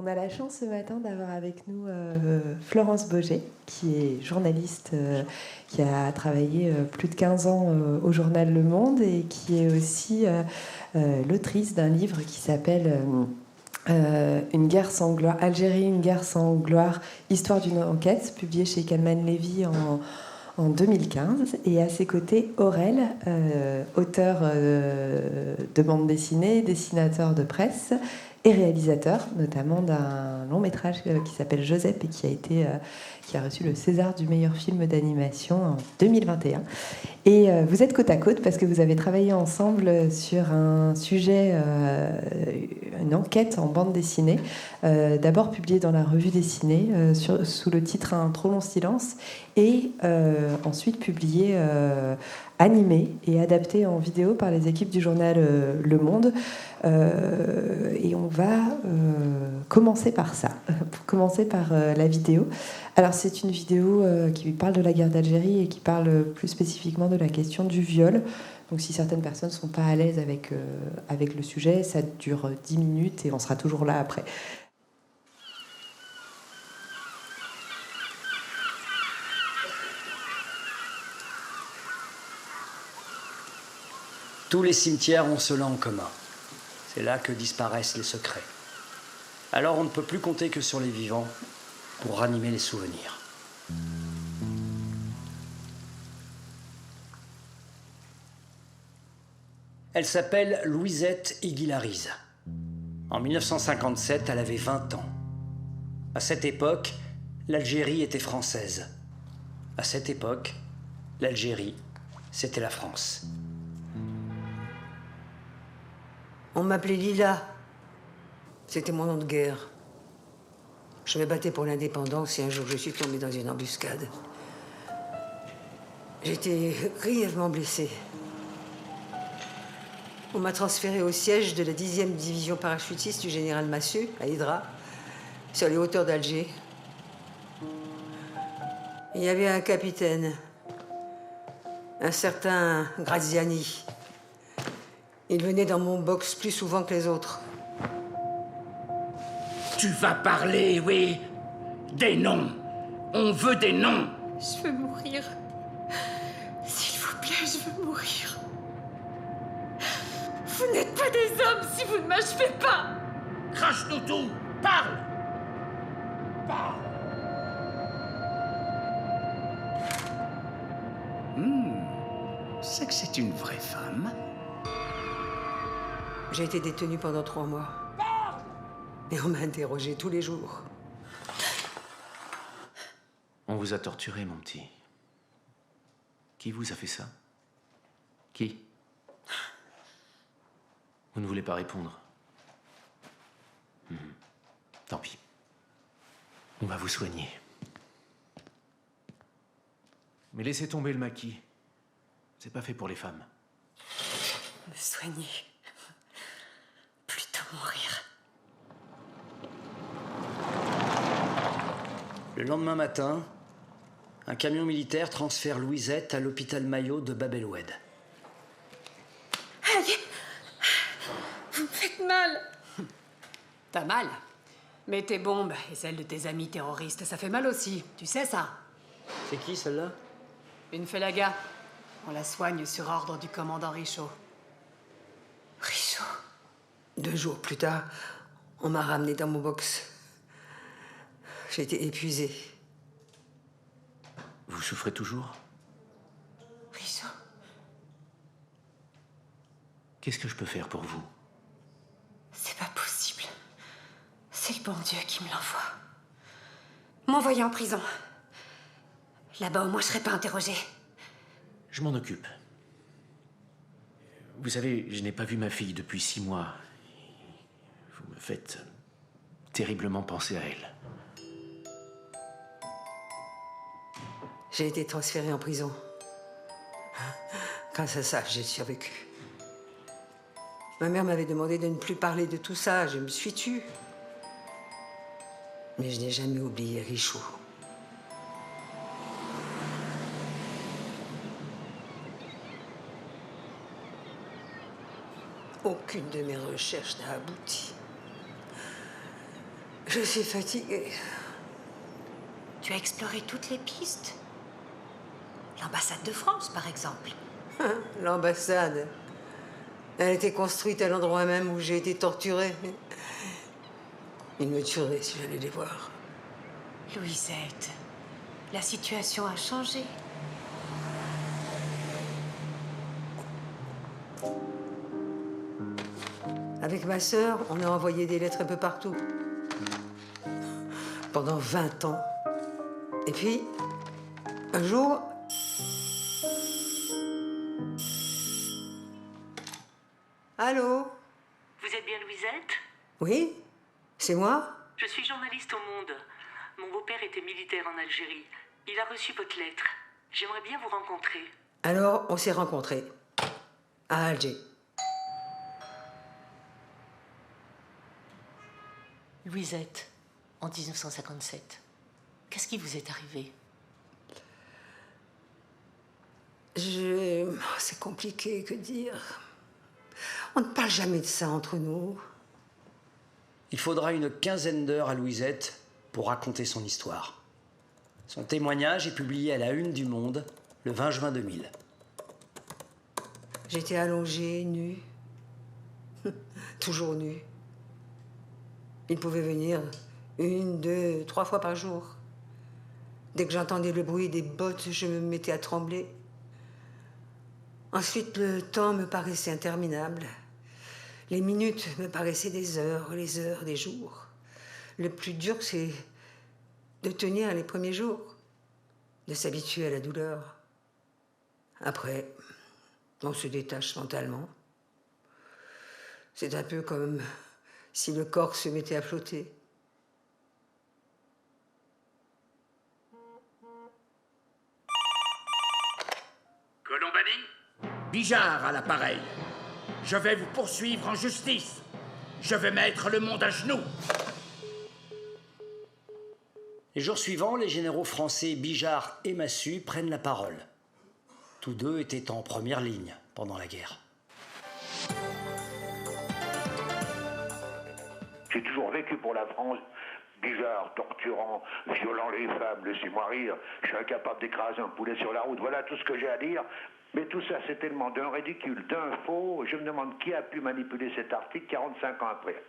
On a la chance ce matin d'avoir avec nous Florence Boget, qui est journaliste, qui a travaillé plus de 15 ans au journal Le Monde et qui est aussi l'autrice d'un livre qui s'appelle Une guerre sans gloire, Algérie, une guerre sans gloire, histoire d'une enquête, publié chez Calman Levy en 2015. Et à ses côtés, Aurel, auteur de bande dessinée, dessinateur de presse et réalisateur, notamment d'un long métrage qui s'appelle Joseph et qui a reçu le César du meilleur film d'animation en 2021. Et vous êtes côte à côte parce que vous avez travaillé ensemble sur un sujet, une enquête en bande dessinée, d'abord publiée dans la revue dessinée sous le titre Un trop long silence, et ensuite publiée animée et adaptée en vidéo par les équipes du journal Le Monde. Et on va commencer par ça, pour commencer par la vidéo. Alors c'est une vidéo qui parle de la guerre d'Algérie et qui parle plus spécifiquement de la question du viol. Donc si certaines personnes ne sont pas à l'aise avec le sujet, ça dure 10 minutes et on sera toujours là après. Tous les cimetières ont cela en commun. C'est là que disparaissent les secrets. Alors on ne peut plus compter que sur les vivants pour ranimer les souvenirs. Elle s'appelle Louisette Iguilariz. En 1957, elle avait 20 ans. À cette époque, l'Algérie était française. À cette époque, l'Algérie, c'était la France. On m'appelait Lila. C'était mon nom de guerre. Je me battais pour l'indépendance et un jour je suis tombée dans une embuscade. J'étais grièvement blessée. On m'a transférée au siège de la 10e division parachutiste du général Massu, à Hydra, sur les hauteurs d'Alger. Il y avait un capitaine, un certain Graziani. Il venait dans mon box plus souvent que les autres. Tu vas parler, oui. Des noms. On veut des noms. Je veux mourir. S'il vous plaît, je veux mourir. Vous n'êtes pas des hommes si vous ne m'achevez pas. Crache-nous tout. Parle. Parle. C'est que c'est une vraie femme. J'ai été détenue pendant 3 mois. Et on m'a interrogée tous les jours. On vous a torturé, mon petit. Qui vous a fait ça? Qui? Vous ne voulez pas répondre? Tant pis. On va vous soigner. Mais laissez tomber le maquis. C'est pas fait pour les femmes. Me soigner. Plutôt mourir. Le lendemain matin, un camion militaire transfère Louisette à l'hôpital Maillot de Bab el-Oued. Aïe! Vous me faites mal. T'as mal? Mais tes bombes et celles de tes amis terroristes, ça fait mal aussi. Tu sais ça? C'est qui celle-là? Une Felaga. On la soigne sur ordre du commandant Richaud. Richaud. 2 jours plus tard, on m'a ramenée dans mon box. J'étais épuisée. Vous souffrez toujours? Richaud. Qu'est-ce que je peux faire pour vous? C'est pas possible. C'est le bon Dieu qui me l'envoie. M'envoyer en prison. Là-bas, au moins, je serais pas interrogée. Je m'en occupe. Vous savez, je n'ai pas vu ma fille depuis 6 mois. Vous me faites terriblement penser à elle. J'ai été transférée en prison. Grâce à ça, j'ai survécu. Ma mère m'avait demandé de ne plus parler de tout ça. Je me suis tue. Mais je n'ai jamais oublié Richaud. Aucune de mes recherches n'a abouti. Je suis fatiguée. Tu as exploré toutes les pistes. L'ambassade de France, par exemple. L'ambassade. Elle était construite à l'endroit même où j'ai été torturée. Ils me tueraient si j'allais les voir. Louisette, la situation a changé. Avec ma sœur, on a envoyé des lettres un peu partout. Pendant 20 ans. Et puis, un jour... Allô? Vous êtes bien Louisette? Oui? C'est moi? Je suis journaliste au Monde. Mon beau-père était militaire en Algérie. Il a reçu votre lettre. J'aimerais bien vous rencontrer. Alors, on s'est rencontrés. À Alger. Louisette, en 1957, qu'est-ce qui vous est arrivé? C'est compliqué, que dire. On ne parle jamais de ça entre nous. Il faudra une quinzaine d'heures à Louisette pour raconter son histoire. Son témoignage est publié à la une du Monde le 20 juin 2000. J'étais allongée, nue. Toujours nue. Il pouvait venir 1, 2, 3 fois par jour. Dès que j'entendais le bruit des bottes, je me mettais à trembler. Ensuite, le temps me paraissait interminable. Les minutes me paraissaient des heures, les heures des jours. Le plus dur, c'est de tenir les premiers jours, de s'habituer à la douleur. Après, on se détache mentalement. C'est un peu comme si le corps se mettait à flotter. Colombani? Bijard à l'appareil. Je vais vous poursuivre en justice. Je vais mettre le monde à genoux. Les jours suivants, les généraux français Bijard et Massu prennent la parole. Tous deux étaient en première ligne pendant la guerre. J'ai toujours vécu pour la France. Bijard, torturant, violant les femmes, laissez-moi rire. Je suis incapable d'écraser un poulet sur la route. Voilà tout ce que j'ai à dire. Mais tout ça, c'est tellement d'un ridicule, d'un faux. Je me demande qui a pu manipuler cet article 45 ans après.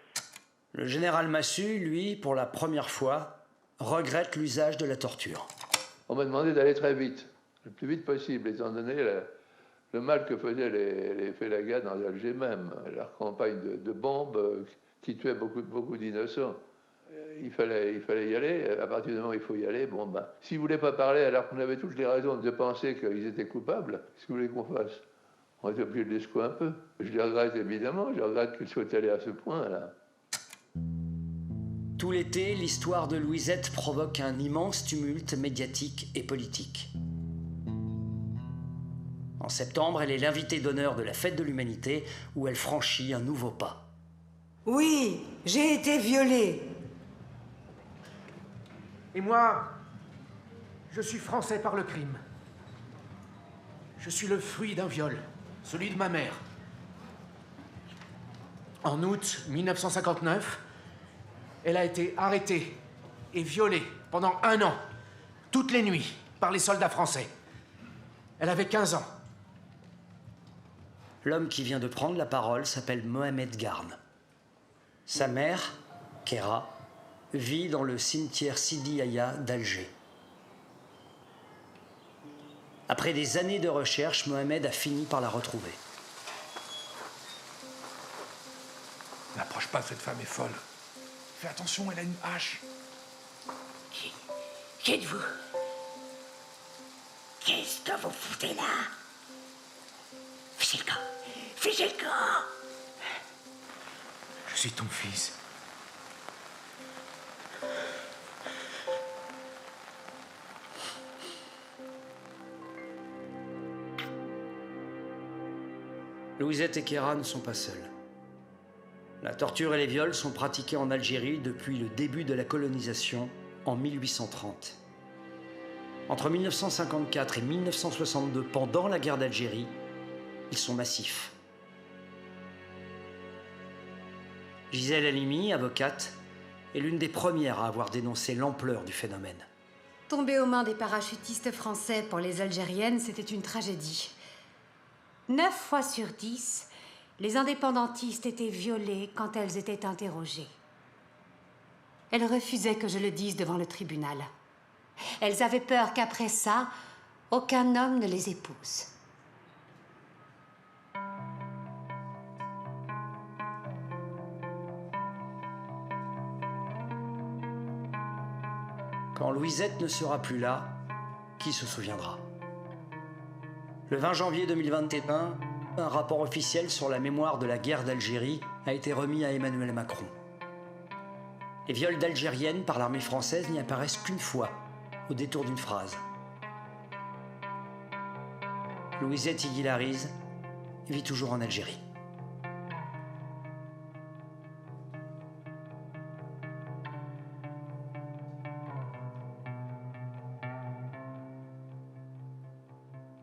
Le général Massu, lui, pour la première fois, regrette l'usage de la torture. On m'a demandé d'aller très vite, le plus vite possible, étant donné le mal que faisaient les Félagas dans Alger même, leur campagne de bombes qui tuait beaucoup d'innocents. Il fallait y aller. À partir du moment où il faut y aller, s'ils ne voulaient pas parler alors qu'on avait toutes les raisons de penser qu'ils étaient coupables, qu'est-ce que vous voulez qu'on fasse? On était obligé de les secouer un peu. Je les regrette évidemment, je regrette qu'ils soient allés à ce point-là. Tout l'été, l'histoire de Louisette provoque un immense tumulte médiatique et politique. En septembre, elle est l'invitée d'honneur de la Fête de l'Humanité, où elle franchit un nouveau pas. Oui, j'ai été violée. Et moi, je suis français par le crime. Je suis le fruit d'un viol, celui de ma mère. En août 1959, elle a été arrêtée et violée pendant 1 an, toutes les nuits, par les soldats français. Elle avait 15 ans. L'homme qui vient de prendre la parole s'appelle Mohamed Garn. Sa mère, Kéra, vit dans le cimetière Sidi Yahya d'Alger. Après des années de recherche, Mohamed a fini par la retrouver. N'approche pas, cette femme est folle. Fais attention, elle a une hache. Qui êtes-vous? Qu'est-ce que vous foutez là? Fichez le camp! Fichez le camp! Je suis ton fils. Louisette et Kéra ne sont pas seuls. La torture et les viols sont pratiqués en Algérie depuis le début de la colonisation en 1830. Entre 1954 et 1962, pendant la guerre d'Algérie, ils sont massifs. Gisèle Halimi, avocate, est l'une des premières à avoir dénoncé l'ampleur du phénomène. Tomber aux mains des parachutistes français pour les Algériennes, c'était une tragédie. 9 fois sur 10, les indépendantistes étaient violées quand elles étaient interrogées. Elles refusaient que je le dise devant le tribunal. Elles avaient peur qu'après ça, aucun homme ne les épouse. Quand Louisette ne sera plus là, qui se souviendra? Le 20 janvier 2021, un rapport officiel sur la mémoire de la guerre d'Algérie a été remis à Emmanuel Macron. Les viols d'Algériennes par l'armée française n'y apparaissent qu'une fois, au détour d'une phrase. Louisette Iguilariz vit toujours en Algérie.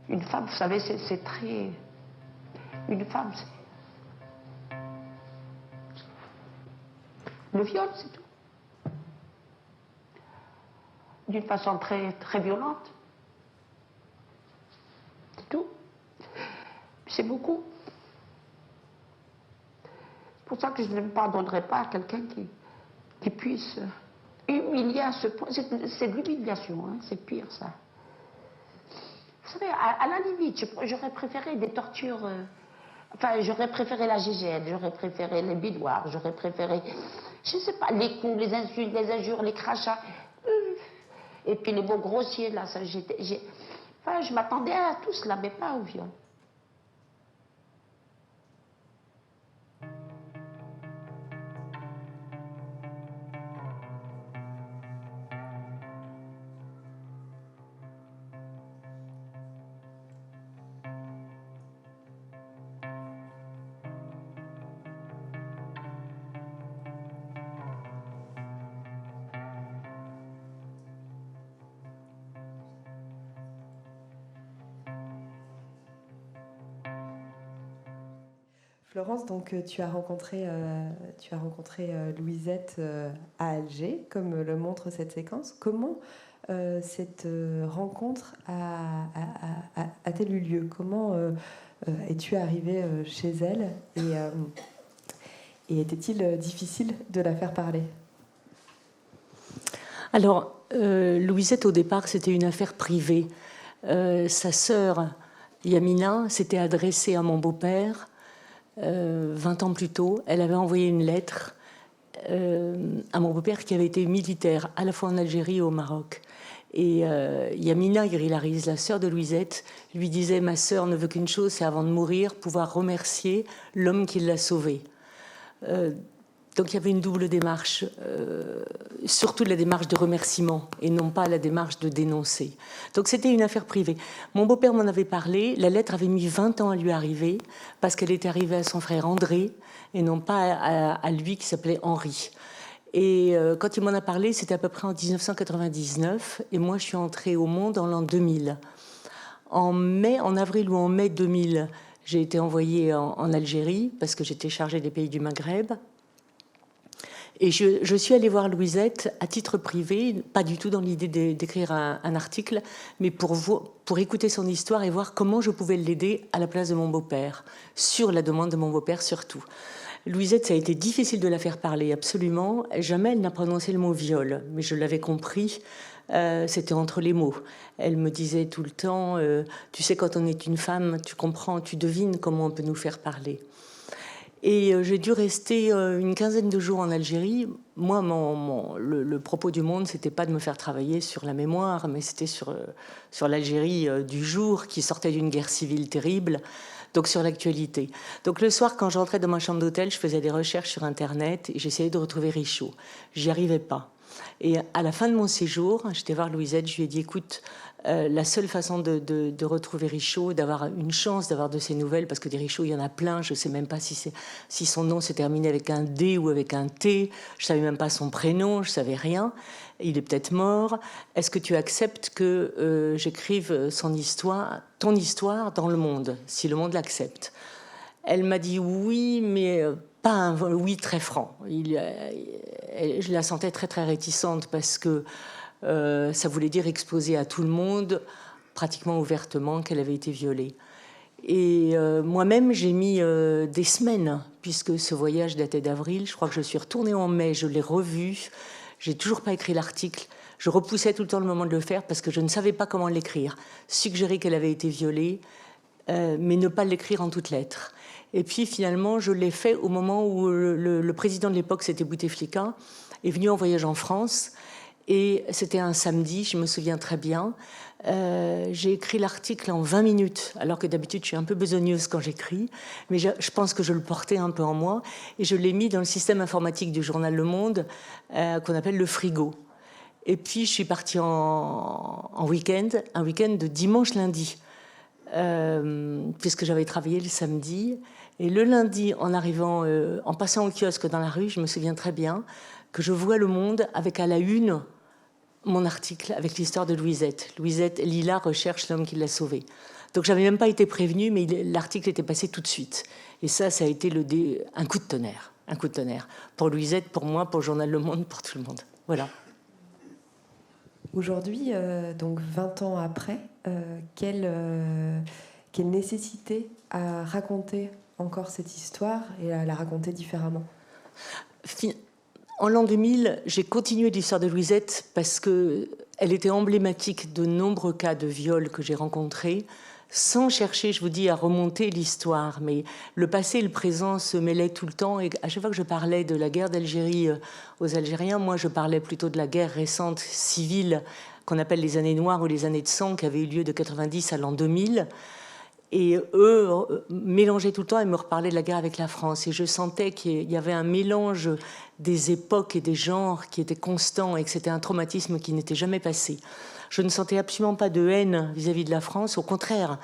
Une femme, vous savez, c'est très... Une femme, c'est... Le viol, c'est tout. D'une façon très, très violente. C'est tout. C'est beaucoup. C'est pour ça que je ne me pardonnerai pas à quelqu'un qui puisse humilier à ce point. C'est de l'humiliation, hein, c'est pire, ça. Vous savez, à la limite, j'aurais préféré des tortures... enfin, j'aurais préféré la GIGN, j'aurais préféré les bidoirs, j'aurais préféré... Je ne sais pas, les coups, les insultes, les injures, les crachats. Et puis les mots grossiers, là, ça, enfin, je m'attendais à tout cela, mais pas au viol. Florence, donc tu as rencontré Louisette à Alger, comme le montre cette séquence. Comment cette rencontre a-t-elle eu lieu? Comment es-tu arrivée chez elle et était-il difficile de la faire parler? Alors, Louisette, au départ, c'était une affaire privée. Sa sœur, Yamina, s'était adressée à mon beau-père 20 ans plus tôt. Elle avait envoyé une lettre à mon beau-père qui avait été militaire, à la fois en Algérie et au Maroc. Et Yamina Iguilariz, la sœur de Louisette, lui disait « Ma sœur ne veut qu'une chose, c'est avant de mourir, pouvoir remercier l'homme qui l'a sauvée. » Donc il y avait une double démarche, surtout la démarche de remerciement et non pas la démarche de dénoncer. Donc c'était une affaire privée. Mon beau-père m'en avait parlé, la lettre avait mis 20 ans à lui arriver parce qu'elle était arrivée à son frère André et non pas à lui qui s'appelait Henri. Et quand il m'en a parlé, c'était à peu près en 1999 et moi je suis entrée au monde en l'an 2000. En avril ou en mai 2000, j'ai été envoyée en Algérie parce que j'étais chargée des pays du Maghreb. Et je suis allée voir Louisette à titre privé, pas du tout dans l'idée d'écrire un article, mais pour écouter son histoire et voir comment je pouvais l'aider à la place de mon beau-père, sur la demande de mon beau-père surtout. Louisette, ça a été difficile de la faire parler, absolument. Jamais elle n'a prononcé le mot viol, mais je l'avais compris, c'était entre les mots. Elle me disait tout le temps, tu sais, quand on est une femme, tu comprends, tu devines comment on peut nous faire parler. Et j'ai dû rester une quinzaine de jours en Algérie. Moi, le propos du Monde, c'était pas de me faire travailler sur la mémoire, mais c'était sur l'Algérie du jour, qui sortait d'une guerre civile terrible, donc sur l'actualité. Donc le soir, quand j'entrais dans ma chambre d'hôtel, je faisais des recherches sur Internet et j'essayais de retrouver Richaud. J'y arrivais pas. Et à la fin de mon séjour, j'étais voir Louisette, je lui ai dit, écoute, la seule façon de retrouver Richaud, d'avoir une chance d'avoir de ses nouvelles, parce que des Richaud, il y en a plein, je ne sais même pas si son nom s'est terminé avec un D ou avec un T, je ne savais même pas son prénom, je ne savais rien, il est peut-être mort. Est-ce que tu acceptes que j'écrive ton histoire dans Le Monde, si Le Monde l'accepte? Elle m'a dit oui, mais pas un oui très franc. Je la sentais très très réticente parce que ça voulait dire exposer à tout le monde, pratiquement ouvertement, qu'elle avait été violée. Et moi-même, j'ai mis des semaines, puisque ce voyage datait d'avril. Je crois que je suis retournée en mai, je l'ai revu. J'ai toujours pas écrit l'article. Je repoussais tout le temps le moment de le faire parce que je ne savais pas comment l'écrire. Suggérer qu'elle avait été violée, mais ne pas l'écrire en toutes lettres. Et puis finalement, je l'ai fait au moment où le président de l'époque, c'était Bouteflika, est venu en voyage en France. Et c'était un samedi, je me souviens très bien. J'ai écrit l'article en 20 minutes, alors que d'habitude, je suis un peu besogneuse quand j'écris. Mais je pense que je le portais un peu en moi. Et je l'ai mis dans le système informatique du journal Le Monde, qu'on appelle le frigo. Et puis, je suis partie en week-end, un week-end de dimanche-lundi, puisque j'avais travaillé le samedi. Et le lundi, en arrivant, en passant au kiosque dans la rue, je me souviens très bien que je vois Le Monde avec à la une mon article avec l'histoire de Louisette. Louisette, Lila recherche l'homme qui l'a sauvée. Donc, j'avais même pas été prévenue, mais l'article était passé tout de suite. Et ça a été un coup de tonnerre. Un coup de tonnerre. Pour Louisette, pour moi, pour le journal Le Monde, pour tout le monde. Voilà. Aujourd'hui, donc 20 ans après, quelle nécessité à raconter encore cette histoire et à la raconter différemment ? En l'an 2000, j'ai continué l'histoire de Louisette parce qu'elle était emblématique de nombreux cas de viol que j'ai rencontrés, sans chercher, je vous dis, à remonter l'histoire. Mais le passé et le présent se mêlaient tout le temps. Et à chaque fois que je parlais de la guerre d'Algérie aux Algériens, moi, je parlais plutôt de la guerre récente, civile, qu'on appelle les années noires ou les années de sang, qui avaient eu lieu de 90 à l'an 2000. Et eux mélangeaient tout le temps et me reparlaient de la guerre avec la France. Et je sentais qu'il y avait un mélange des époques et des genres qui était constant et que c'était un traumatisme qui n'était jamais passé. Je ne sentais absolument pas de haine vis-à-vis de la France. Au contraire,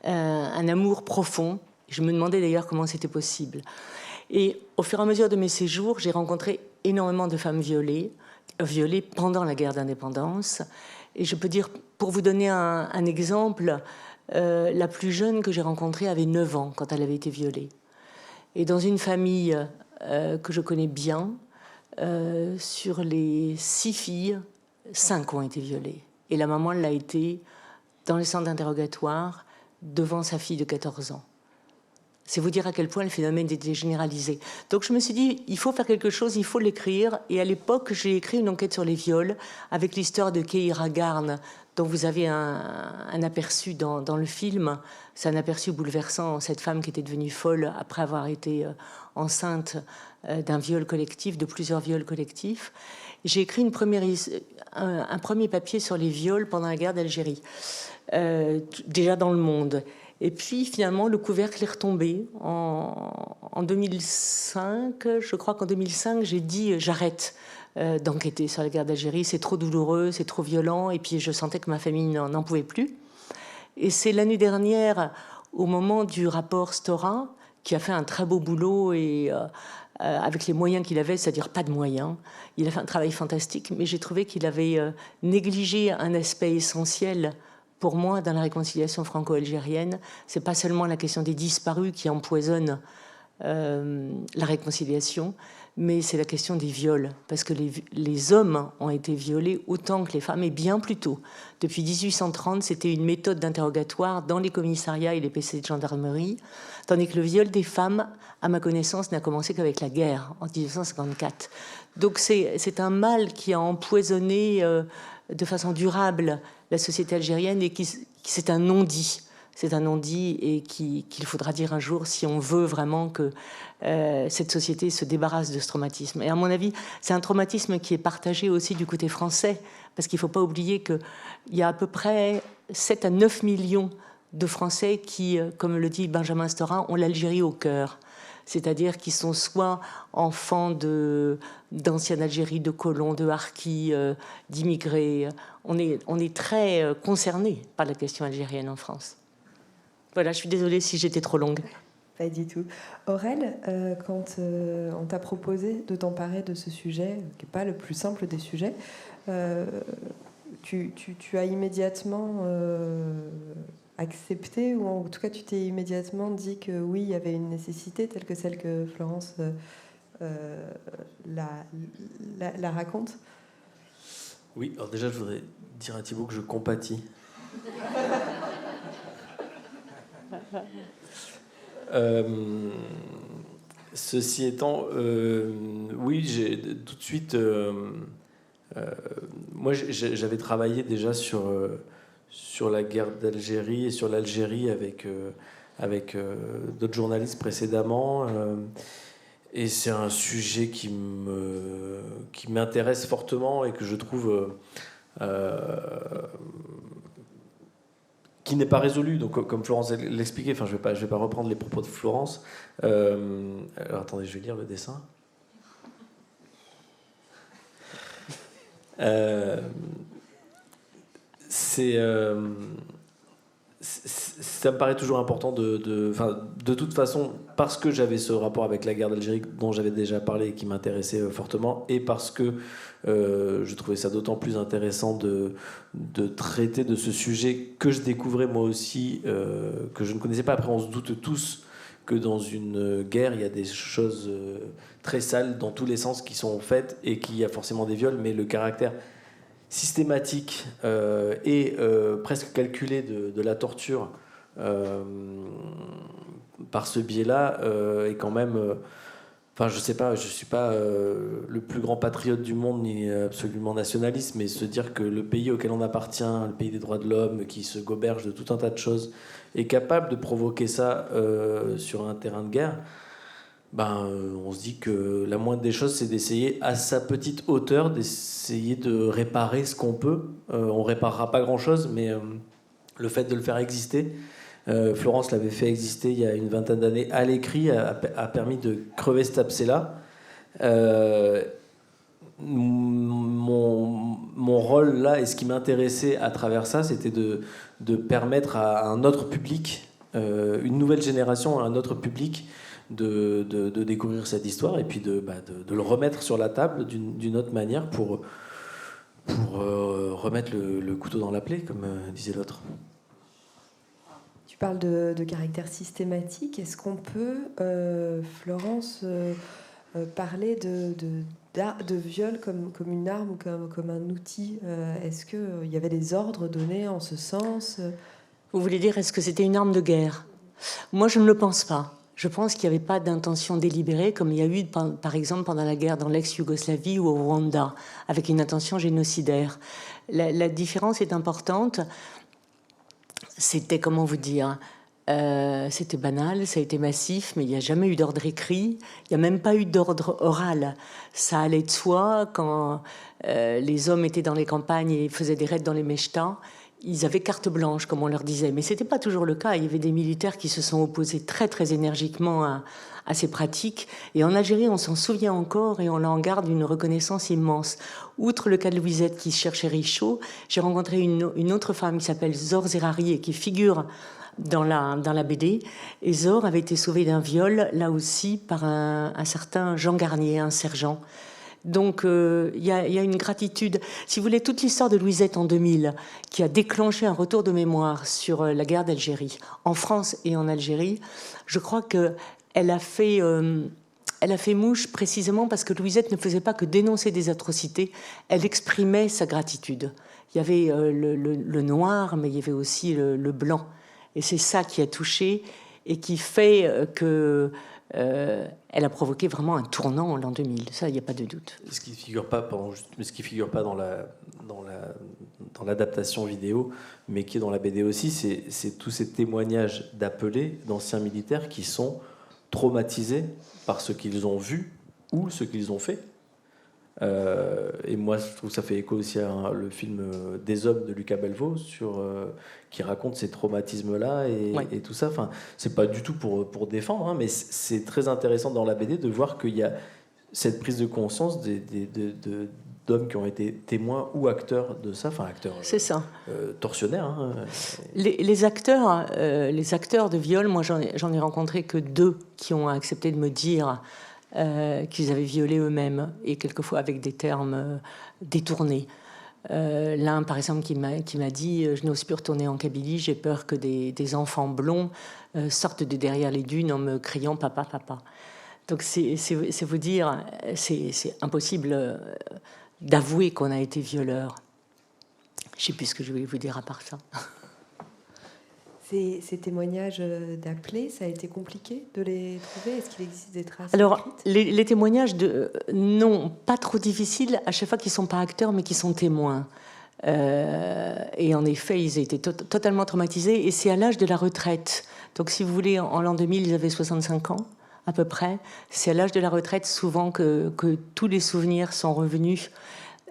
un amour profond. Je me demandais d'ailleurs comment c'était possible. Et au fur et à mesure de mes séjours, j'ai rencontré énormément de femmes violées pendant la guerre d'indépendance. Et je peux dire, pour vous donner un exemple, la plus jeune que j'ai rencontrée avait 9 ans quand elle avait été violée. Et dans une famille que je connais bien, sur les 6 filles, 5 ont été violées. Et la maman l'a été dans les centres d'interrogatoire devant sa fille de 14 ans. C'est vous dire à quel point le phénomène était généralisé. Donc je me suis dit, il faut faire quelque chose, il faut l'écrire. Et à l'époque, j'ai écrit une enquête sur les viols avec l'histoire de Keira Garn, dont vous avez un aperçu dans le film. C'est un aperçu bouleversant, cette femme qui était devenue folle après avoir été enceinte d'un viol collectif, de plusieurs viols collectifs. J'ai écrit un premier papier sur les viols pendant la guerre d'Algérie, déjà dans Le Monde. Et puis, finalement, le couvercle est retombé. En 2005, je crois qu'en 2005, j'ai dit « j'arrête d'enquêter sur la guerre d'Algérie, c'est trop douloureux, c'est trop violent ». Et puis, je sentais que ma famille n'en pouvait plus. Et c'est l'année dernière, au moment du rapport Stora, qui a fait un très beau boulot et avec les moyens qu'il avait, c'est-à-dire pas de moyens. Il a fait un travail fantastique, mais j'ai trouvé qu'il avait négligé un aspect essentiel pour moi, dans la réconciliation franco-algérienne. C'est pas seulement la question des disparus qui empoisonne la réconciliation, mais c'est la question des viols, parce que les hommes ont été violés autant que les femmes, et bien plus tôt. Depuis 1830, c'était une méthode d'interrogatoire dans les commissariats et les PC de gendarmerie, tandis que le viol des femmes, à ma connaissance, n'a commencé qu'avec la guerre, en 1954. Donc c'est un mal qui a empoisonné de façon durable la société algérienne et qui c'est un non-dit. C'est un non-dit et qu'il faudra dire un jour si on veut vraiment que cette société se débarrasse de ce traumatisme. Et à mon avis, c'est un traumatisme qui est partagé aussi du côté français, parce qu'il ne faut pas oublier qu'il y a à peu près 7 à 9 millions de Français qui, comme le dit Benjamin Stora, ont l'Algérie au cœur. C'est-à-dire qui sont soit enfants d'ancienne Algérie, de colons, de harkis, d'immigrés. On est très concernés par la question algérienne en France. Voilà, je suis désolée si j'étais trop longue. Pas du tout. Aurèle, quand on t'a proposé de t'emparer de ce sujet, qui n'est pas le plus simple des sujets, tu as immédiatement accepté, ou en tout cas tu t'es immédiatement dit que oui, il y avait une nécessité telle que celle que Florence la raconte? Oui, alors déjà je voudrais dire à Thibaut que je compatis. Ceci étant, oui, j'ai tout de suite... moi, j'avais travaillé déjà sur la guerre d'Algérie et sur l'Algérie avec d'autres journalistes précédemment. Et c'est un sujet qui m'intéresse fortement et que je trouve... qui n'est pas résolu. Donc, comme Florence l'expliquait, enfin, je vais pas reprendre les propos de Florence. Alors, attendez, je vais lire le dessin. Ça me paraît toujours important de toute façon, parce que j'avais ce rapport avec la guerre d'Algérie dont j'avais déjà parlé et qui m'intéressait fortement, et parce que je trouvais ça d'autant plus intéressant de traiter de ce sujet que je découvrais moi aussi, que je ne connaissais pas. Après, on se doute tous que dans une guerre, il y a des choses très sales dans tous les sens qui sont faites et qu'il y a forcément des viols, mais le caractère systématique et presque calculé de la torture par ce biais-là est quand même... Enfin, je sais pas, je suis pas le plus grand patriote du monde ni absolument nationaliste, mais se dire que le pays auquel on appartient, le pays des droits de l'homme, qui se goberge de tout un tas de choses, est capable de provoquer ça sur un terrain de guerre, on se dit que la moindre des choses, c'est d'essayer à sa petite hauteur, d'essayer de réparer ce qu'on peut. On réparera pas grand-chose, mais le fait de le faire exister, Florence l'avait fait exister il y a une vingtaine d'années à l'écrit, a permis de crever cet abcès-là. Mon rôle là, et ce qui m'intéressait à travers ça, c'était de permettre à un autre public, une nouvelle génération, à un autre public, de découvrir cette histoire et puis de le remettre sur la table d'une autre manière pour remettre le couteau dans la plaie, comme disait l'autre. Tu parles de caractère systématique. Est-ce qu'on peut, Florence, parler de viol comme une arme, comme un outil? Est-ce qu'il y avait des ordres donnés en ce sens? Vous voulez dire, est-ce que c'était une arme de guerre? Moi, je ne le pense pas. Je pense qu'il n'y avait pas d'intention délibérée, comme il y a eu, par exemple, pendant la guerre dans l'ex-Yougoslavie ou au Rwanda, avec une intention génocidaire. La différence est importante. C'était, comment vous dire, c'était banal, ça a été massif, mais il n'y a jamais eu d'ordre écrit. Il n'y a même pas eu d'ordre oral. Ça allait de soi quand les hommes étaient dans les campagnes et faisaient des raids dans les mechtas. Ils avaient carte blanche, comme on leur disait. Mais ce n'était pas toujours le cas. Il y avait des militaires qui se sont opposés très, très énergiquement à ces pratiques. Et en Algérie, on s'en souvient encore et on en garde une reconnaissance immense. Outre le cas de Louisette qui cherchait Richaud, j'ai rencontré une autre femme qui s'appelle Zor Zerari et qui figure dans la BD. Et Zor avait été sauvée d'un viol, là aussi, par un certain Jean Garnier, un sergent. Donc, il y a une gratitude. Si vous voulez, toute l'histoire de Louisette en 2000, qui a déclenché un retour de mémoire sur la guerre d'Algérie, en France et en Algérie, je crois qu'elle a fait mouche précisément parce que Louisette ne faisait pas que dénoncer des atrocités, elle exprimait sa gratitude. Il y avait le noir, mais il y avait aussi le blanc. Et c'est ça qui a touché et qui fait que... elle a provoqué vraiment un tournant en l'an 2000, ça, il n'y a pas de doute. Ce qui ne figure pas, dans l'adaptation vidéo, mais qui est dans la BD aussi, c'est tous ces témoignages d'appelés, d'anciens militaires qui sont traumatisés par ce qu'ils ont vu ou ce qu'ils ont fait. Et moi, je trouve que ça fait écho aussi à le film Des hommes de Lucas Belvaux qui raconte ces traumatismes-là et tout ça. Enfin, c'est pas du tout pour défendre, hein, mais c'est très intéressant dans la BD de voir qu'il y a cette prise de conscience d'hommes qui ont été témoins ou acteurs de ça, enfin acteurs tortionnaires. Hein. Les acteurs de viol, moi j'en ai rencontré que 2 qui ont accepté de me dire qu'ils avaient violé eux-mêmes, et quelquefois avec des termes détournés. L'un, par exemple, qui m'a dit « Je n'ose plus retourner en Kabylie, j'ai peur que des enfants blonds sortent de derrière les dunes en me criant « Papa, papa ». Donc c'est vous dire, c'est impossible d'avouer qu'on a été violeur. Je ne sais plus ce que je voulais vous dire à part ça. Ces témoignages d'appelés, ça a été compliqué de les trouver? Est-ce qu'il existe des traces Alors, écrites? les témoignages, non, pas trop difficiles, à chaque fois qu'ils ne sont pas acteurs, mais qu'ils sont témoins. Et en effet, ils étaient totalement traumatisés, et c'est à l'âge de la retraite. Donc, si vous voulez, en l'an 2000, ils avaient 65 ans, à peu près. C'est à l'âge de la retraite, souvent, que tous les souvenirs sont revenus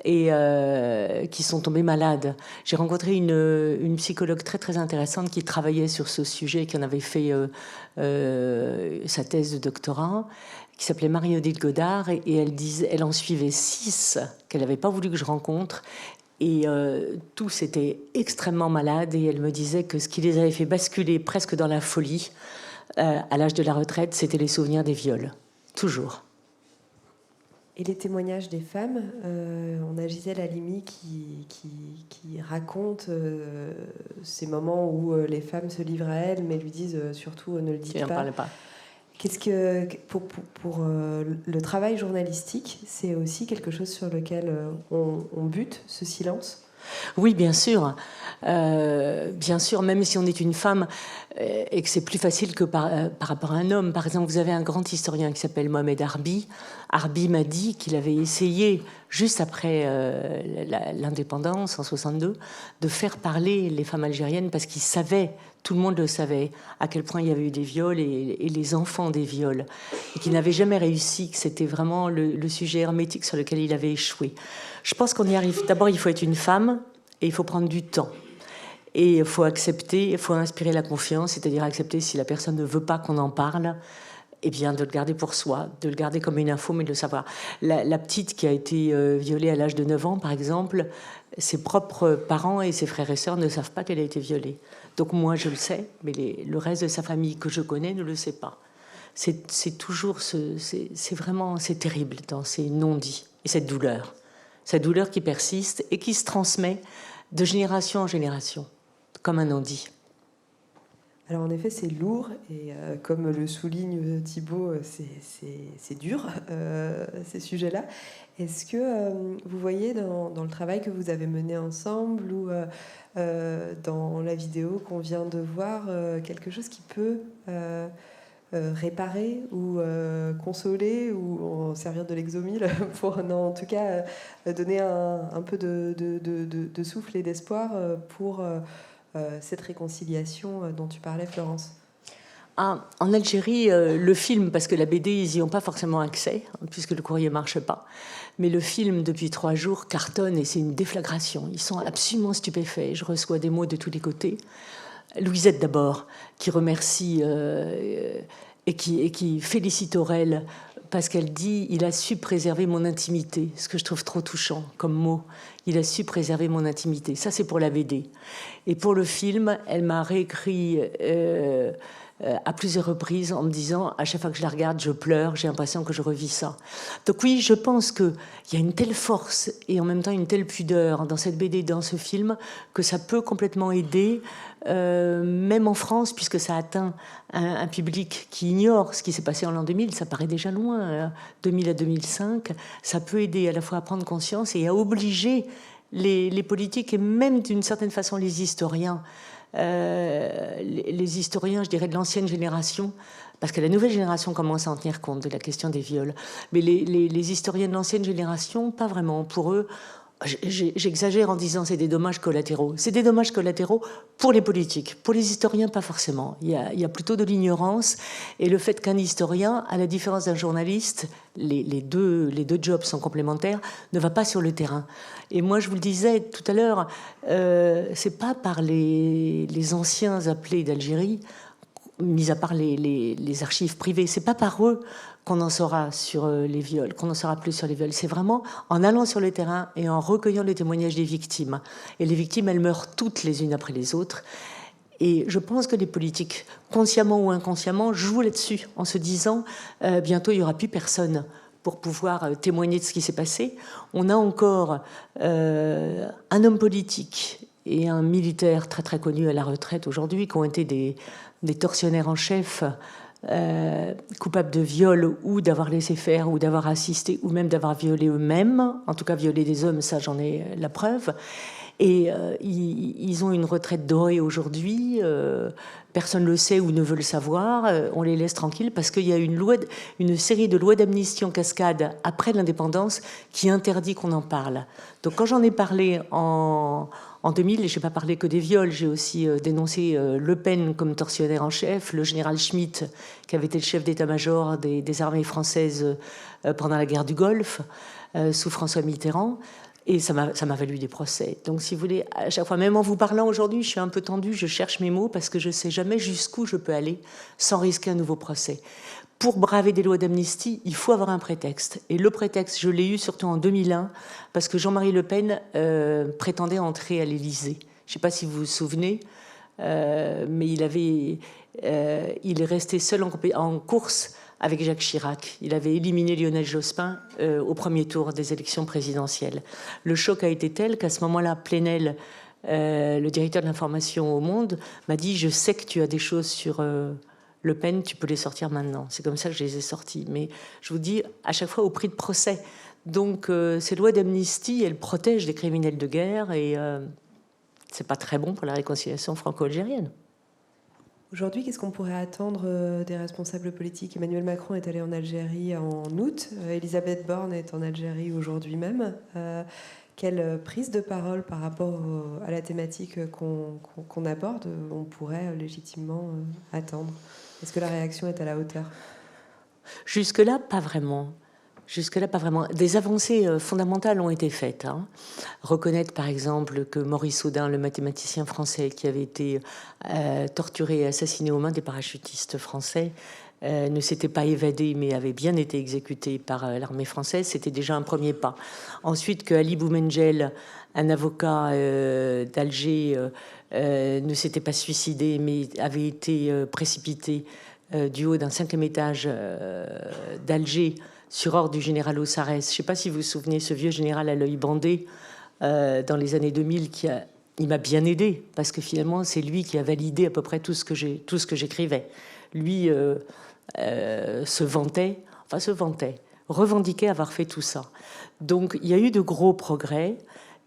et qui sont tombés malades. J'ai rencontré une psychologue très très intéressante qui travaillait sur ce sujet, qui en avait fait sa thèse de doctorat, qui s'appelait Marie-Odile Godard, et elle en suivait 6 qu'elle n'avait pas voulu que je rencontre, et tous étaient extrêmement malades, et elle me disait que ce qui les avait fait basculer presque dans la folie à l'âge de la retraite, c'était les souvenirs des viols, toujours. Et les témoignages des femmes, on a Gisèle Halimi qui raconte ces moments où les femmes se livrent à elle, mais lui disent surtout ne le dites pas. Qu'est-ce que pour le travail journalistique, c'est aussi quelque chose sur lequel on bute, ce silence? Oui, bien sûr. Bien sûr, même si on est une femme et que c'est plus facile que par rapport à un homme. Par exemple, vous avez un grand historien qui s'appelle Mohamed Harbi. Harbi m'a dit qu'il avait essayé, juste après l'indépendance, en 62, de faire parler les femmes algériennes parce qu'il savait, tout le monde le savait, à quel point il y avait eu des viols et les enfants des viols. Et qu'il n'avait jamais réussi, que c'était vraiment le sujet hermétique sur lequel il avait échoué. Je pense qu'on y arrive. D'abord, il faut être une femme et il faut prendre du temps. Et il faut accepter, il faut inspirer la confiance, c'est-à-dire accepter si la personne ne veut pas qu'on en parle, eh bien de le garder pour soi, de le garder comme une info, mais de le savoir. La petite qui a été violée à l'âge de 9 ans, par exemple, ses propres parents et ses frères et sœurs ne savent pas qu'elle a été violée. Donc moi, je le sais, mais le reste de sa famille que je connais ne le sait pas. C'est toujours, c'est vraiment, c'est terrible dans ces non-dits et cette douleur qui persiste et qui se transmet de génération en génération, comme un non-dit. Alors en effet, c'est lourd et comme le souligne Thibaut, c'est dur, ces sujets-là. Est-ce que vous voyez dans le travail que vous avez mené ensemble ou dans la vidéo qu'on vient de voir quelque chose qui peut réparer ou consoler ou servir de l'exomile pour, en tout cas, donner un peu de souffle et d'espoir pour cette réconciliation dont tu parlais, Florence? En Algérie, le film, parce que la BD, ils n'y ont pas forcément accès, puisque le courrier ne marche pas, mais le film, depuis 3 jours, cartonne et c'est une déflagration. Ils sont absolument stupéfaits. Je reçois des mots de tous les côtés. Louisette, d'abord, qui remercie et qui félicite Aurel parce qu'elle dit « il a su préserver mon intimité », ce que je trouve trop touchant comme mot. Il a su préserver mon intimité. Ça, c'est pour la BD. Et pour le film, elle m'a réécrit à plusieurs reprises en me disant, à chaque fois que je la regarde, je pleure, j'ai l'impression que je revis ça. Donc oui, je pense qu'il y a une telle force et en même temps une telle pudeur dans cette BD, dans ce film, que ça peut complètement aider, même en France, puisque ça atteint un public qui ignore ce qui s'est passé en l'an 2000, ça paraît déjà loin, 2000 à 2005, ça peut aider à la fois à prendre conscience et à obliger les politiques et même d'une certaine façon les historiens, les historiens, je dirais, de l'ancienne génération, parce que la nouvelle génération commence à en tenir compte de la question des viols. Mais les historiens de l'ancienne génération, pas vraiment. Pour eux, j'exagère en disant c'est des dommages collatéraux. C'est des dommages collatéraux pour les politiques. Pour les historiens, pas forcément. Il y a plutôt de l'ignorance. Et le fait qu'un historien, à la différence d'un journaliste, les deux jobs sont complémentaires, ne va pas sur le terrain. Et moi, je vous le disais tout à l'heure, c'est pas par les anciens appelés d'Algérie, mis à part les archives privées, c'est pas par eux qu'on en saura sur les viols, qu'on en saura plus sur les viols. C'est vraiment en allant sur le terrain et en recueillant les témoignages des victimes. Et les victimes, elles meurent toutes les unes après les autres. Et je pense que les politiques, consciemment ou inconsciemment, jouent là-dessus en se disant bientôt il n'y aura plus personne pour pouvoir témoigner de ce qui s'est passé. On a encore un homme politique et un militaire très très connu à la retraite aujourd'hui, qui ont été des tortionnaires en chef, coupables de viol ou d'avoir laissé faire ou d'avoir assisté ou même d'avoir violé eux-mêmes, en tout cas violé des hommes, ça j'en ai la preuve. Et ils ont une retraite dorée aujourd'hui, personne ne le sait ou ne veut le savoir, on les laisse tranquilles parce qu'il y a une série de lois d'amnistie en cascade après l'indépendance qui interdit qu'on en parle. Donc quand j'en ai parlé en 2000, je n'ai pas parlé que des viols, j'ai aussi dénoncé Le Pen comme tortionnaire en chef, le général Schmitt, qui avait été le chef d'état-major des armées françaises pendant la guerre du Golfe, sous François Mitterrand. Et ça m'a valu des procès. Donc, si vous voulez, à chaque fois, même en vous parlant aujourd'hui, je suis un peu tendue, je cherche mes mots parce que je ne sais jamais jusqu'où je peux aller sans risquer un nouveau procès. Pour braver des lois d'amnistie, il faut avoir un prétexte. Et le prétexte, je l'ai eu surtout en 2001, parce que Jean-Marie Le Pen prétendait entrer à l'Élysée. Je ne sais pas si vous vous souvenez, mais il est resté seul en course avec Jacques Chirac. Il avait éliminé Lionel Jospin au premier tour des élections présidentielles. Le choc a été tel qu'à ce moment-là, Plenel, le directeur de l'information au Monde, m'a dit « Je sais que tu as des choses sur Le Pen, tu peux les sortir maintenant ». C'est comme ça que je les ai sortis. Mais je vous dis, à chaque fois au prix de procès. Donc ces lois d'amnistie, elles protègent les criminels de guerre et c'est pas très bon pour la réconciliation franco-algérienne. Aujourd'hui, qu'est-ce qu'on pourrait attendre des responsables politiques? Emmanuel Macron est allé en Algérie en août. Elisabeth Borne est en Algérie aujourd'hui même. Quelle prise de parole par rapport à la thématique qu'on aborde on pourrait légitimement attendre? Est-ce que la réaction est à la hauteur? Jusque-là, pas vraiment. Jusque-là, pas vraiment. Des avancées fondamentales ont été faites. Reconnaître, par exemple, que Maurice Audin, le mathématicien français qui avait été torturé et assassiné aux mains des parachutistes français, ne s'était pas évadé, mais avait bien été exécuté par l'armée française, c'était déjà un premier pas. Ensuite, que Ali Boumengel, un avocat d'Alger, ne s'était pas suicidé, mais avait été précipité du haut d'un 5e étage d'Alger, sur ordre du général Ossarès. Je ne sais pas si vous vous souvenez, ce vieux général à l'œil bandé, dans les années 2000, il m'a bien aidé, parce que finalement, c'est lui qui a validé à peu près tout ce que j'écrivais. Lui revendiquait avoir fait tout ça. Donc, il y a eu de gros progrès,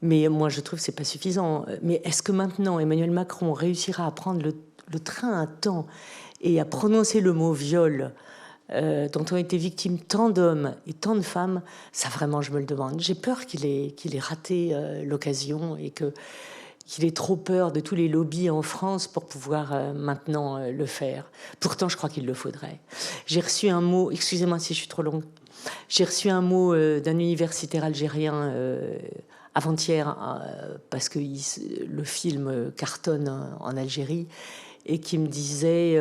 mais moi, je trouve que ce n'est pas suffisant. Mais est-ce que maintenant, Emmanuel Macron réussira à prendre le train à temps et à prononcer le mot viol dont ont été victimes tant d'hommes et tant de femmes, ça vraiment je me le demande. J'ai peur qu'il ait raté l'occasion et qu'il ait trop peur de tous les lobbies en France pour pouvoir maintenant le faire. Pourtant, je crois qu'il le faudrait. J'ai reçu un mot, excusez-moi si je suis trop longue, j'ai reçu un mot d'un universitaire algérien avant-hier, parce que le film cartonne en Algérie, et qui me disait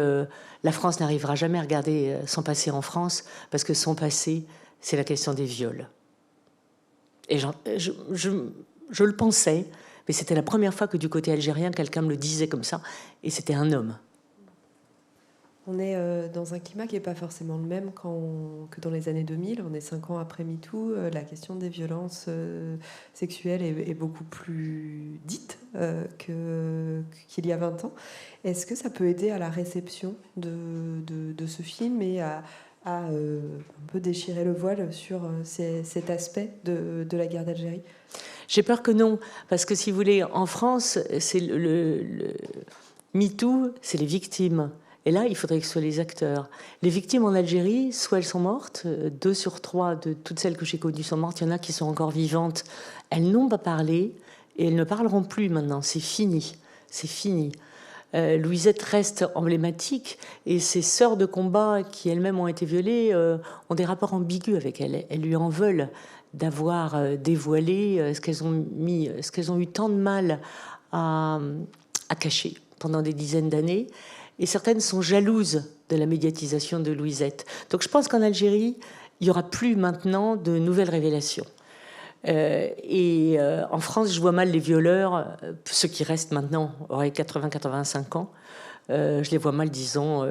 la France n'arrivera jamais à regarder son passé en France parce que son passé, c'est la question des viols. Et je le pensais, mais c'était la première fois que du côté algérien, quelqu'un me le disait comme ça, et c'était un homme. On est dans un climat qui n'est pas forcément le même que dans les années 2000. On est 5 ans après MeToo. La question des violences sexuelles est beaucoup plus dite qu'il y a 20 ans. Est-ce que ça peut aider à la réception de ce film et à un peu déchirer le voile sur cet aspect de la guerre d'Algérie? J'ai peur que non, parce que si vous voulez, en France, c'est le MeToo, c'est les victimes. Et là, il faudrait que ce soit les acteurs. Les victimes en Algérie, soit elles sont mortes, 2 sur 3 de toutes celles que j'ai connues sont mortes, il y en a qui sont encore vivantes. Elles n'ont pas parlé et elles ne parleront plus maintenant. C'est fini. C'est fini. Louisette reste emblématique et ses sœurs de combat, qui elles-mêmes ont été violées, ont des rapports ambigus avec elle. Elles lui en veulent d'avoir dévoilé ce qu'elles ont eu tant de mal à cacher pendant des dizaines d'années. Et certaines sont jalouses de la médiatisation de Louisette. Donc je pense qu'en Algérie, il n'y aura plus maintenant de nouvelles révélations. En France, je vois mal les violeurs, ceux qui restent maintenant, auraient 80-85 ans, je les vois mal disant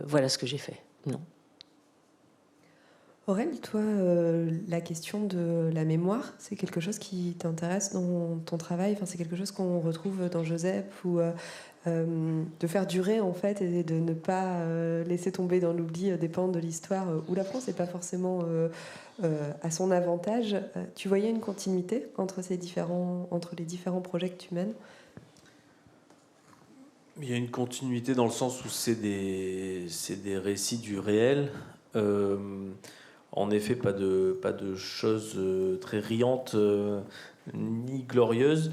voilà ce que j'ai fait. Non. Aurèle, toi, la question de la mémoire, c'est quelque chose qui t'intéresse dans ton travail. Enfin, c'est quelque chose qu'on retrouve dans Joseph, ou de faire durer en fait et de ne pas laisser tomber dans l'oubli des pans de l'histoire où la France n'est pas forcément à son avantage. Tu voyais une continuité entre les différents projets que tu mènes? Il y a une continuité dans le sens où c'est des récits du réel. En effet, pas de choses très riantes ni glorieuses.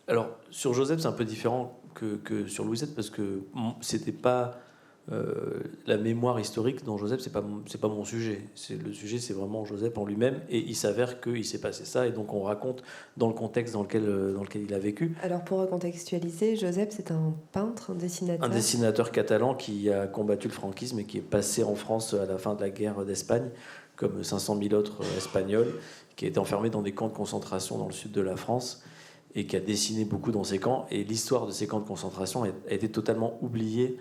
Alors, sur Joseph, c'est un peu différent que sur Louisette, parce que c'était pas la mémoire historique dans Joseph, c'est pas mon sujet. Le sujet, c'est vraiment Joseph en lui-même, et il s'avère qu'il s'est passé ça, et donc on raconte dans le contexte dans lequel il a vécu. Alors, pour recontextualiser, Joseph, c'est un peintre, un dessinateur. Un dessinateur catalan qui a combattu le franquisme et qui est passé en France à la fin de la guerre d'Espagne, comme 500 000 autres Espagnols, qui a été enfermé dans des camps de concentration dans le sud de la France, et qui a dessiné beaucoup dans ces camps. Et l'histoire de ces camps de concentration a été totalement oubliée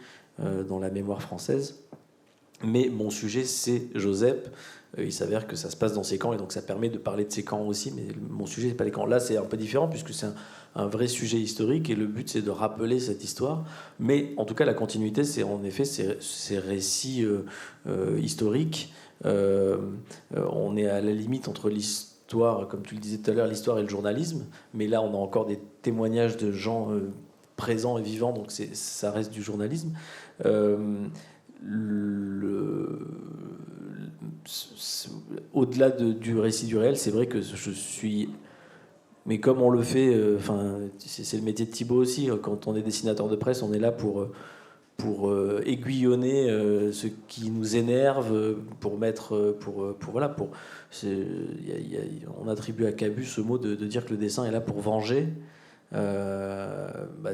dans la mémoire française. Mais mon sujet, c'est Joseph. Il s'avère que ça se passe dans ces camps, et donc ça permet de parler de ces camps aussi. Mais mon sujet, c'est pas les camps. Là, c'est un peu différent, puisque c'est un vrai sujet historique, et le but, c'est de rappeler cette histoire. Mais en tout cas, la continuité, c'est en effet ces récits historiques. On est à la limite entre l'histoire, comme tu le disais tout à l'heure, l'histoire et le journalisme. Mais là, on a encore des témoignages de gens présents et vivants, donc ça reste du journalisme. Au-delà du récit du réel, c'est vrai que je suis... Mais comme on le fait, c'est le métier de Thibaut aussi, quand on est dessinateur de presse, on est là pour aiguillonner ce qui nous énerve, on attribue à Cabu ce mot de dire que le dessin est là pour venger.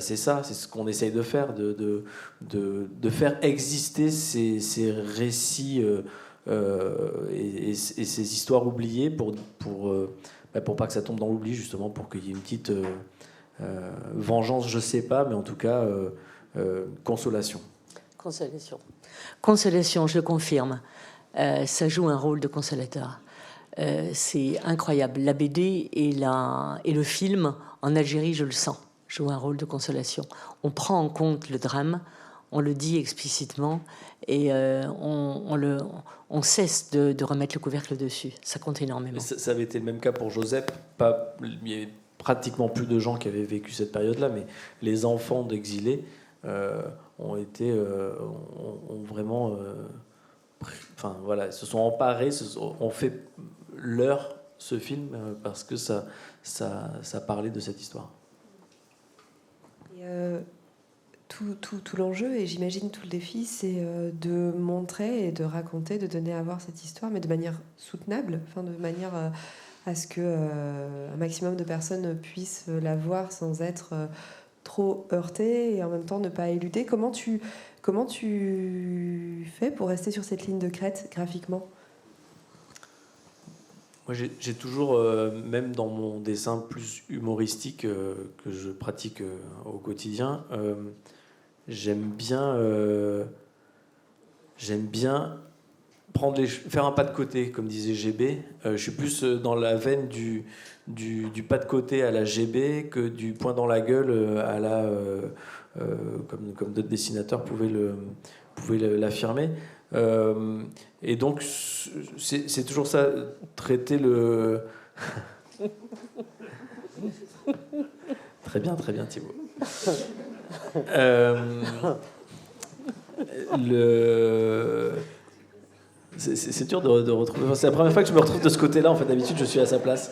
C'est ça, c'est ce qu'on essaye de faire, de faire exister ces récits et ces histoires oubliées pour pas que ça tombe dans l'oubli, justement, pour qu'il y ait une petite vengeance, je sais pas, mais en tout cas consolation. Consolation, je confirme. Ça joue un rôle de consolateur. C'est incroyable. La BD et le film en Algérie, je le sens, joue un rôle de consolation. On prend en compte le drame, on le dit explicitement, et on cesse de remettre le couvercle dessus. Ça compte énormément. Ça avait été le même cas pour Joseph. Il y avait pratiquement plus de gens qui avaient vécu cette période-là, mais les enfants d'exilés ont vraiment... se sont emparés, ont fait ce film parce que ça parlait de cette histoire. Et tout l'enjeu, et j'imagine tout le défi, c'est de montrer et de raconter, de donner à voir cette histoire, mais de manière soutenable, de manière à ce que un maximum de personnes puissent la voir sans être trop heurtées, et en même temps ne pas éluder. Comment tu fais pour rester sur cette ligne de crête graphiquement? Moi, j'ai toujours, même dans mon dessin plus humoristique que je pratique au quotidien, j'aime bien faire un pas de côté, comme disait GB. Je suis plus dans la veine du pas de côté à la GB que du poing dans la gueule à la... comme d'autres dessinateurs pouvaient l'affirmer. Et donc, c'est toujours ça, traiter le... Très bien, Thibaut. C'est dur de retrouver... C'est la première fois que je me retrouve de ce côté-là, en fait. D'habitude, je suis à sa place.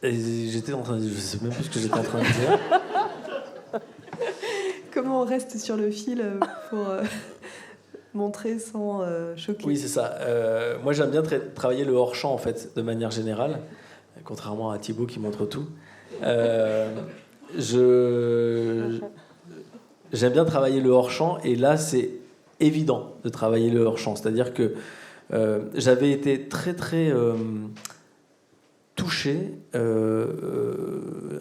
J'étais en train de... Je sais même plus ce que j'étais en train de dire. Comment on reste sur le fil pour montrer sans choquer? Oui, c'est ça. Moi, j'aime bien travailler le hors-champ, en fait, de manière générale, contrairement à Thibaut qui montre tout. J'aime bien travailler le hors-champ, et là, c'est évident de travailler le hors-champ. C'est-à-dire que j'avais été très, très touché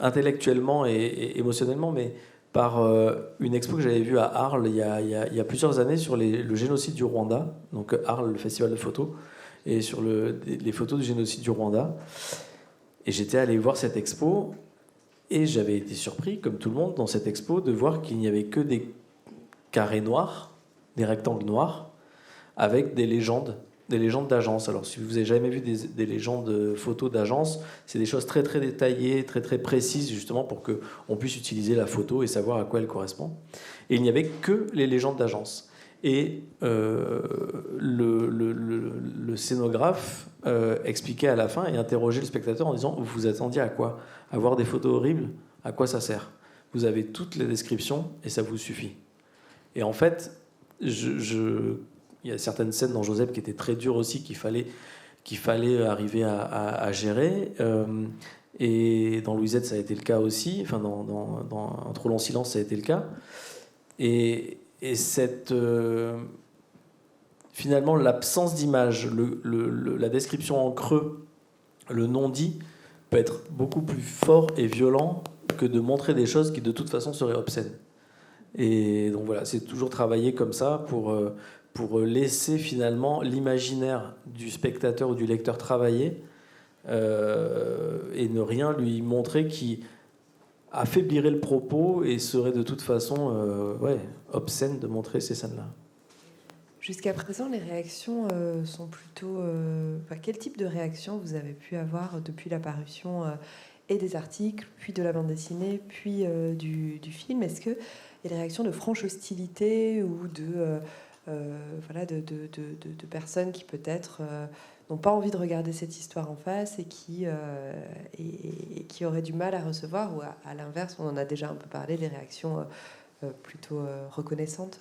intellectuellement et émotionnellement, mais par une expo que j'avais vue à Arles il y a plusieurs années sur le génocide du Rwanda. Donc Arles, le festival de photos, et sur les photos du génocide du Rwanda. Et j'étais allé voir cette expo, et j'avais été surpris, comme tout le monde, dans cette expo, de voir qu'il n'y avait que des carrés noirs, des rectangles noirs, avec des légendes d'agence. Alors, si vous n'avez jamais vu des légendes photos d'agence, c'est des choses très très détaillées, très très précises, justement pour qu'on puisse utiliser la photo et savoir à quoi elle correspond. Et il n'y avait que les légendes d'agence. Et le scénographe expliquait à la fin et interrogeait le spectateur en disant « Vous vous attendiez à quoi ? À voir des photos horribles ? À quoi ça sert ? Vous avez toutes les descriptions et ça vous suffit. » Et en fait, il y a certaines scènes dans Joseph qui étaient très dures aussi, qu'il fallait arriver à gérer. Et dans Louisette, ça a été le cas aussi. Enfin, dans Un trop long silence, ça a été le cas. Et finalement, l'absence d'image, la description en creux, le non-dit, peut être beaucoup plus fort et violent que de montrer des choses qui, de toute façon, seraient obscènes. Et donc voilà, c'est toujours travailler comme ça pour laisser finalement l'imaginaire du spectateur ou du lecteur travailler et ne rien lui montrer qui affaiblirait le propos et serait de toute façon obscène de montrer ces scènes-là. Jusqu'à présent, les réactions sont plutôt... quel type de réaction vous avez pu avoir depuis la parution et des articles, puis de la bande dessinée, puis du film? Est-ce qu'il y a des réactions de franche hostilité ou de personnes qui peut-être n'ont pas envie de regarder cette histoire en face et qui auraient du mal à recevoir, ou à l'inverse, on en a déjà un peu parlé, des réactions plutôt reconnaissantes?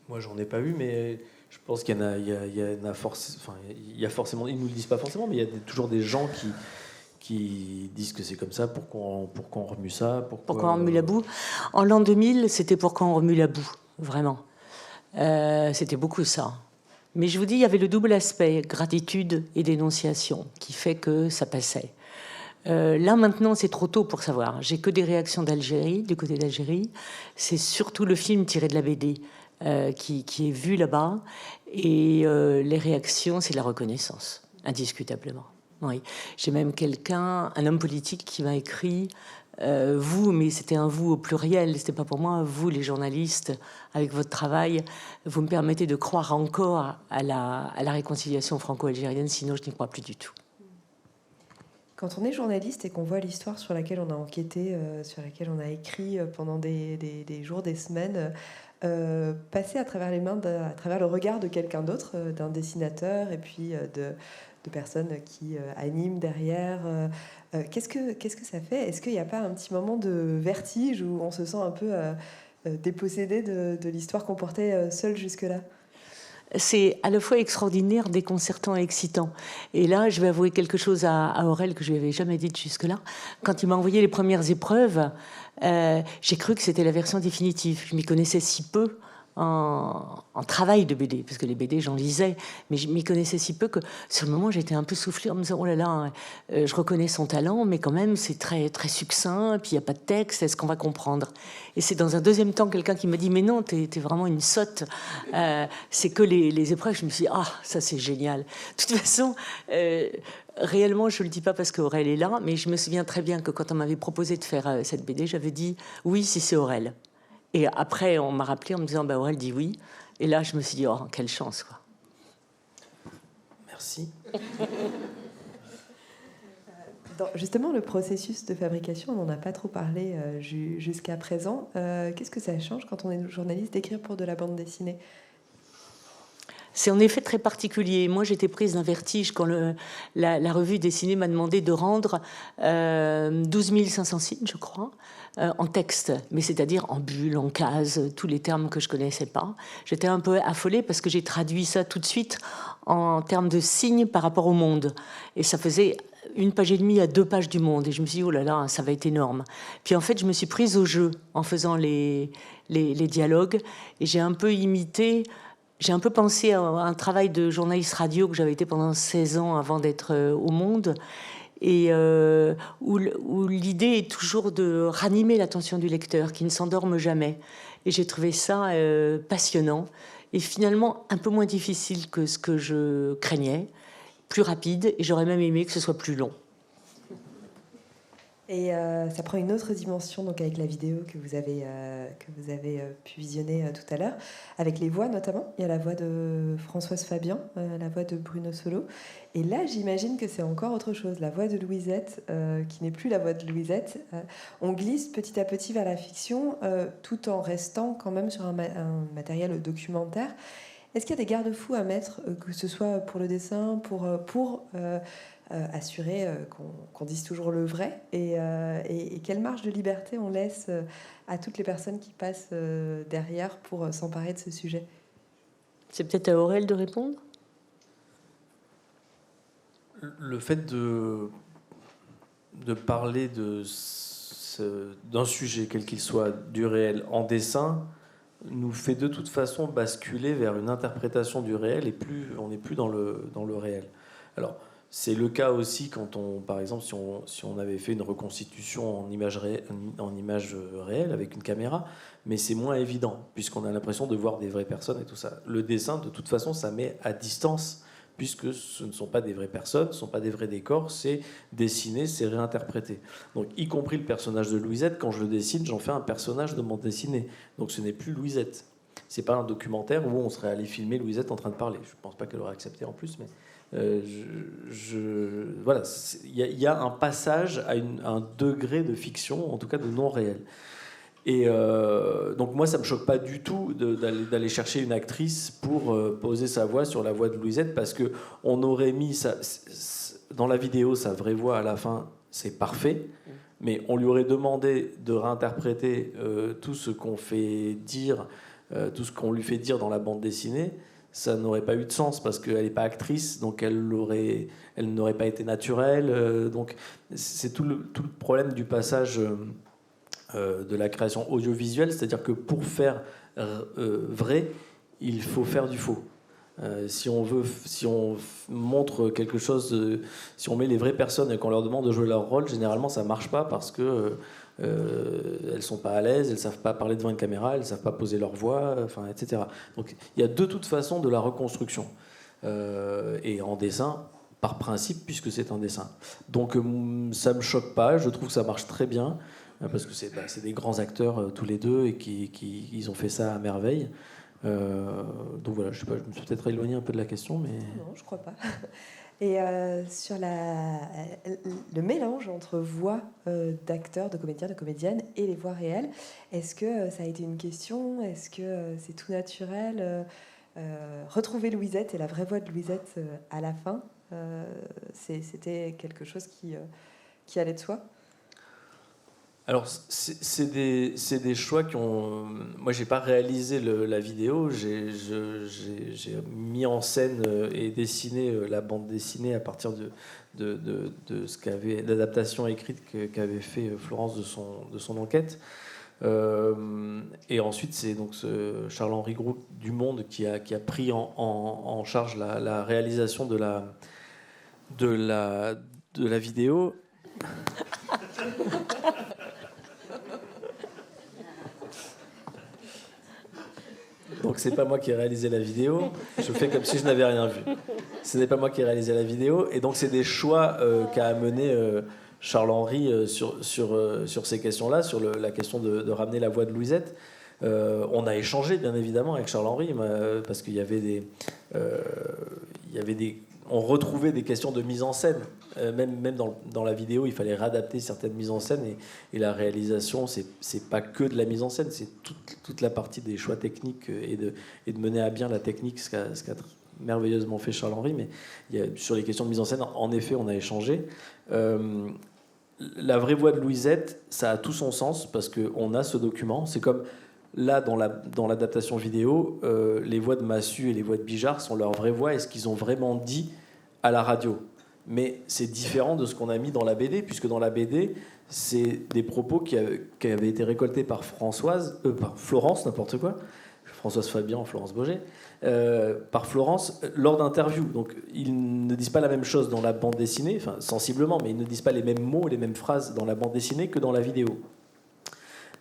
Moi, j'en ai pas eu, mais je pense qu'il y en a, il y a forcément, ils nous le disent pas forcément, mais il y a toujours des gens qui disent que c'est comme ça, pourquoi on remue ça, pourquoi on remue la boue. En l'an 2000, c'était pourquoi on remue la boue, vraiment. C'était beaucoup ça. Mais je vous dis, il y avait le double aspect, gratitude et dénonciation, qui fait que ça passait. Là, maintenant, c'est trop tôt pour savoir. J'ai que des réactions d'Algérie, du côté d'Algérie. C'est surtout le film tiré de la BD qui est vu là-bas. Et les réactions, c'est la reconnaissance, indiscutablement. Oui. J'ai même un homme politique, qui m'a écrit... vous, mais c'était un vous au pluriel, c'était pas pour moi, vous les journalistes, avec votre travail, vous me permettez de croire encore à la réconciliation franco-algérienne, sinon je n'y crois plus du tout. Quand on est journaliste et qu'on voit l'histoire sur laquelle on a enquêté, sur laquelle on a écrit pendant des jours, des semaines, passer à travers les mains, à travers le regard de quelqu'un d'autre, d'un dessinateur et puis de personnes qui animent derrière, qu'est-ce que ça fait? Est-ce qu'il n'y a pas un petit moment de vertige où on se sent un peu dépossédé de l'histoire qu'on portait seul jusque-là? C'est à la fois extraordinaire, déconcertant et excitant. Et là, je vais avouer quelque chose à Aurel que je lui avais jamais dit jusque-là. Quand il m'a envoyé les premières épreuves, j'ai cru que c'était la version définitive. Je m'y connaissais si peu en travail de BD, parce que les BD, j'en lisais, mais je m'y connaissais si peu que sur le moment, j'étais un peu soufflée en me disant, oh là là, je reconnais son talent, mais quand même, c'est très, très succinct, puis il n'y a pas de texte, est-ce qu'on va comprendre? Et c'est dans un deuxième temps quelqu'un qui me dit, mais non, t'es vraiment une sotte. C'est que les épreuves, je me suis dit, ah, ça c'est génial. De toute façon, réellement, je ne le dis pas parce qu'Aurel est là, mais je me souviens très bien que quand on m'avait proposé de faire cette BD, j'avais dit, oui, si c'est Aurel. Et après, on m'a rappelé en me disant, bah, Aurel dit oui. Et là, je me suis dit, oh, quelle chance, quoi. Merci. Justement, le processus de fabrication, on n'en a pas trop parlé jusqu'à présent. Qu'est-ce que ça change quand on est journaliste d'écrire pour de la bande dessinée? C'est en effet très particulier. Moi, j'étais prise d'un vertige quand la revue dessinée m'a demandé de rendre 12 500 signes, je crois, en texte, mais c'est-à-dire en bulles, en cases, tous les termes que je connaissais pas. J'étais un peu affolée parce que j'ai traduit ça tout de suite en termes de signes par rapport au Monde. Et ça faisait 1 page et demie à 2 pages du Monde. Et je me suis dit, oh là là, ça va être énorme. Puis en fait, je me suis prise au jeu en faisant les dialogues. Et j'ai un peu imité... J'ai un peu pensé à un travail de journaliste radio que j'avais été pendant 16 ans avant d'être au Monde. et où l'idée est toujours de ranimer l'attention du lecteur, qui ne s'endorme jamais. Et j'ai trouvé ça passionnant et finalement un peu moins difficile que ce que je craignais, plus rapide, et j'aurais même aimé que ce soit plus long. Et ça prend une autre dimension donc avec la vidéo que vous avez pu visionner tout à l'heure, avec les voix notamment. Il y a la voix de Françoise Fabian, la voix de Bruno Solo. Et là, j'imagine que c'est encore autre chose. La voix de Louisette, qui n'est plus la voix de Louisette. On glisse petit à petit vers la fiction, tout en restant quand même sur un matériel documentaire. Est-ce qu'il y a des garde-fous à mettre, que ce soit pour le dessin, pour assurer qu'on dise toujours le vrai, et quelle marge de liberté on laisse à toutes les personnes qui passent derrière pour s'emparer de ce sujet? C'est peut-être à Aurel de répondre. Le fait de parler d'un sujet, quel qu'il soit, du réel en dessin, nous fait de toute façon basculer vers une interprétation du réel, et on n'est plus dans le réel. Alors, c'est le cas aussi quand par exemple, si on avait fait une reconstitution en image réelle avec une caméra, mais c'est moins évident, puisqu'on a l'impression de voir des vraies personnes et tout ça. Le dessin, de toute façon, ça met à distance, puisque ce ne sont pas des vraies personnes, ce ne sont pas des vrais décors, c'est dessiné, c'est réinterprété. Donc, y compris le personnage de Louisette, quand je le dessine, j'en fais un personnage de bande dessinée. Donc, ce n'est plus Louisette. C'est pas un documentaire où on serait allé filmer Louisette en train de parler. Je ne pense pas qu'elle aurait accepté en plus, mais... voilà, il y a un passage à un degré de fiction, en tout cas de non réel. Et donc moi, ça me choque pas du tout d'aller chercher une actrice pour poser sa voix sur la voix de Louisette, parce que on aurait mis ça dans la vidéo, sa vraie voix à la fin, c'est parfait. Mais on lui aurait demandé de réinterpréter tout ce qu'on fait dire, tout ce qu'on lui fait dire dans la bande dessinée. Ça n'aurait pas eu de sens parce qu'elle n'est pas actrice, donc elle n'aurait pas été naturelle. Donc c'est tout le problème du passage de la création audiovisuelle, c'est-à-dire que pour faire vrai, il faut faire du faux. Si on montre quelque chose, si on met les vraies personnes et qu'on leur demande de jouer leur rôle, généralement ça marche pas parce que elles sont pas à l'aise, elles savent pas parler devant une caméra, elles savent pas poser leur voix, etc. Donc il y a de toute façon de la reconstruction et en dessin par principe puisque c'est un dessin. Donc ça me choque pas, je trouve que ça marche très bien parce que c'est des grands acteurs tous les deux et ils ont fait ça à merveille. Donc voilà, je sais pas, je me suis peut-être éloigné un peu de la question, mais non, je crois pas. Et sur le mélange entre voix d'acteurs, de comédiens, de comédiennes et les voix réelles, est-ce que ça a été une question? Est-ce que c'est tout naturel? Retrouver Louisette et la vraie voix de Louisette à la fin, c'était quelque chose qui allait de soi? Alors, c'est des choix qui ont... Moi, j'ai pas réalisé la vidéo. J'ai mis en scène et dessiné la bande dessinée à partir de ce qu'avait l'adaptation écrite qu'avait fait Florence de son enquête. Et ensuite, c'est donc Charles-Henri Groult du Monde qui a pris en charge la réalisation de la vidéo. Donc c'est pas moi qui ai réalisé la vidéo, je fais comme si je n'avais rien vu. Ce n'est pas moi qui ai réalisé la vidéo, et donc c'est des choix qu'a amené Charles-Henri sur ces questions-là, sur la question de ramener la voix de Louisette. On a échangé bien évidemment avec Charles-Henri parce qu'il y avait on retrouvait des questions de mise en scène. Même dans la vidéo, il fallait réadapter certaines mises en scène, et la réalisation, c'est pas que de la mise en scène, c'est toute la partie des choix techniques et de mener à bien la technique, ce qu'a merveilleusement fait Charles-Henri. Mais sur les questions de mise en scène, en effet, on a échangé. La vraie voix de Louisette, ça a tout son sens parce qu'on a ce document. C'est comme là, dans l'adaptation vidéo, les voix de Massu et les voix de Bijard sont leurs vraies voix et ce qu'ils ont vraiment dit à la radio. Mais c'est différent de ce qu'on a mis dans la BD, puisque dans la BD, c'est des propos qui avaient été récoltés par Florence, n'importe quoi, Françoise Fabian, Florence Baugé, par Florence lors d'interviews. Donc ils ne disent pas la même chose dans la bande dessinée, enfin sensiblement, mais ils ne disent pas les mêmes mots, les mêmes phrases dans la bande dessinée que dans la vidéo.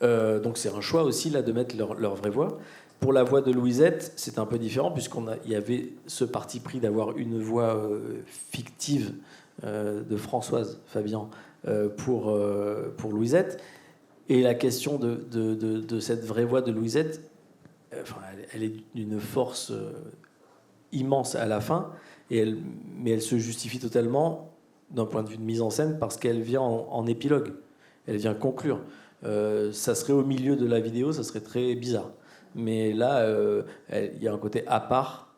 Donc c'est un choix aussi là de mettre leur vraie voix. Pour la voix de Louisette, c'est un peu différent puisqu'il y avait ce parti pris d'avoir une voix fictive de Françoise Fabian pour Louisette. Et la question de cette vraie voix de Louisette, elle est d'une force immense à la fin, mais elle se justifie totalement d'un point de vue de mise en scène parce qu'elle vient en épilogue, elle vient conclure. Ça serait au milieu de la vidéo, ça serait très bizarre. Mais là, il y a un côté à part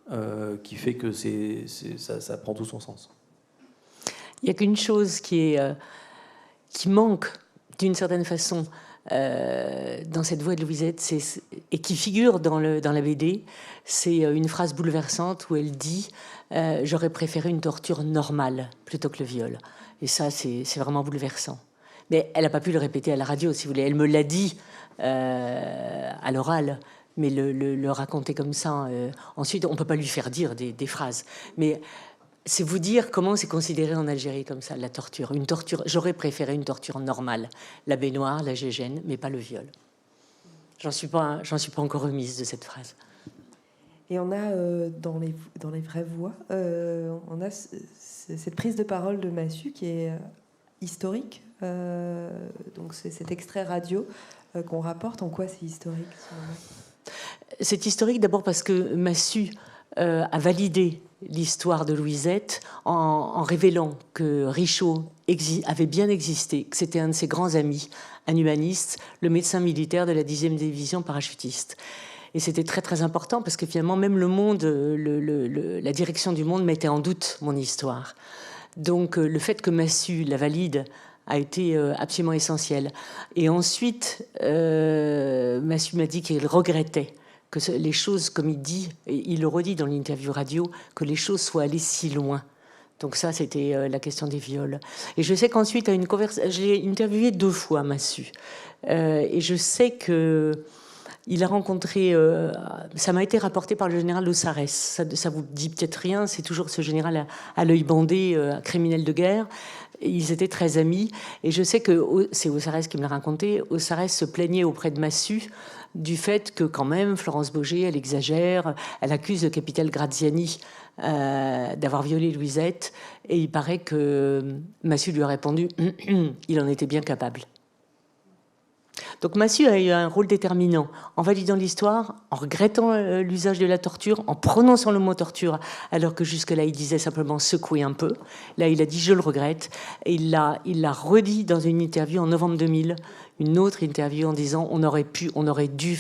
qui fait que ça prend tout son sens. Il n'y a qu'une chose qui manque d'une certaine façon dans cette voix de Louisette, et qui figure dans la BD, c'est une phrase bouleversante où elle dit « J'aurais préféré une torture normale plutôt que le viol ». Et ça, c'est vraiment bouleversant. Mais elle n'a pas pu le répéter à la radio, si vous voulez. Elle me l'a dit à l'oral. Mais le raconter comme ça, ensuite, on ne peut pas lui faire dire des phrases. Mais c'est vous dire comment c'est considéré en Algérie comme ça, la torture. Une torture. J'aurais préféré une torture normale, la baignoire, la gégène, mais pas le viol. J'en suis pas encore remise de cette phrase. Et on a dans les vraies voix, on a cette prise de parole de Massu qui est historique. Donc c'est cet extrait radio qu'on rapporte. En quoi c'est historique ? C'est historique d'abord parce que Massu a validé l'histoire de Louisette en révélant que Richaud avait bien existé, que c'était un de ses grands amis, un humaniste, le médecin militaire de la 10e division parachutiste. Et c'était très très important parce que finalement même le monde, la direction du monde mettait en doute mon histoire. Donc le fait que Massu la valide a été absolument essentiel. Et ensuite, Massu m'a dit qu'il regrettait que les choses, comme il dit, et il le redit dans l'interview radio, que les choses soient allées si loin. Donc ça, c'était la question des viols. Et je sais qu'ensuite, à une conversation, j'ai interviewé 2 fois Massu. Et je sais que il a rencontré, ça m'a été rapporté par le général Ossarès. Ça vous dit peut-être rien, c'est toujours ce général à l'œil bandé, criminel de guerre. Et ils étaient très amis. Et je sais que c'est Ossarès qui me l'a raconté. Ossarès se plaignait auprès de Massu du fait que quand même Florence Baugé, elle exagère, elle accuse le capitaine Graziani d'avoir violé Louisette. Et il paraît que Massu lui a répondu il en était bien capable. Donc Massu a eu un rôle déterminant en validant l'histoire, en regrettant l'usage de la torture, en prononçant le mot torture, alors que jusque-là il disait simplement secouer un peu. Là il a dit je le regrette, et il l'a redit dans une interview en novembre 2000, une autre interview en disant on aurait dû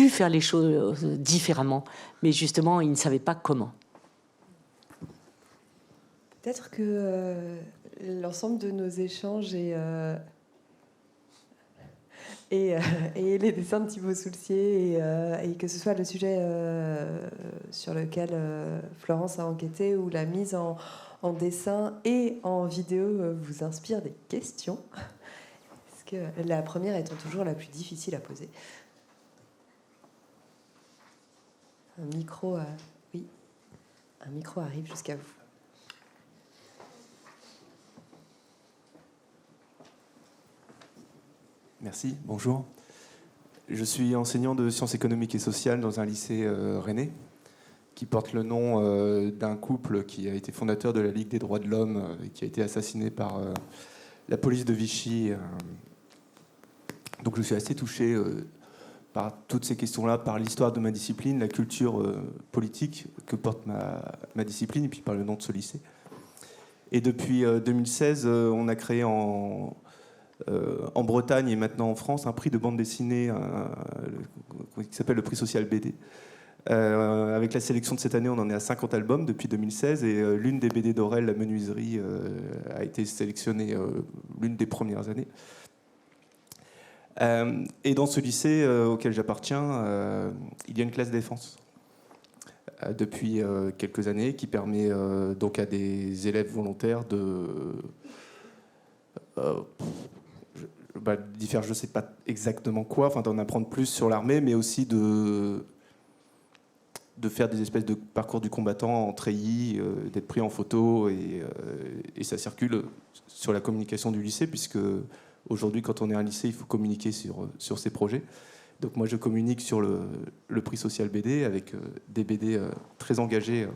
faire les choses différemment, mais justement il ne savait pas comment. Peut-être que l'ensemble de nos échanges et les dessins de Thibaut Soulcier et que ce soit le sujet sur lequel Florence a enquêté ou la mise en dessin et en vidéo vous inspire des questions. Parce que la première étant toujours la plus difficile à poser. Un micro arrive jusqu'à vous. Merci, bonjour. Je suis enseignant de sciences économiques et sociales dans un lycée rennais qui porte le nom d'un couple qui a été fondateur de la Ligue des droits de l'homme et qui a été assassiné par la police de Vichy. Donc je suis assez touché par toutes ces questions-là, par l'histoire de ma discipline, la culture politique que porte ma discipline et puis par le nom de ce lycée. Et depuis 2016, on a créé en Bretagne et maintenant en France un prix de bande dessinée qui s'appelle le prix social BD. Avec la sélection de cette année, on en est à 50 albums depuis 2016 et l'une des BD d'Aurel, La Menuiserie, a été sélectionnée l'une des premières années. Et dans ce lycée auquel j'appartiens, il y a une classe défense depuis quelques années qui permet donc à des élèves volontaires d'y faire je ne sais pas exactement quoi, enfin d'en apprendre plus sur l'armée, mais aussi de de faire des espèces de parcours du combattant en treillis, d'être pris en photo, et ça circule sur la communication du lycée, puisque aujourd'hui, quand on est à un lycée, il faut communiquer sur ses projets. Donc moi, je communique sur le prix social BD, avec des BD très engagés.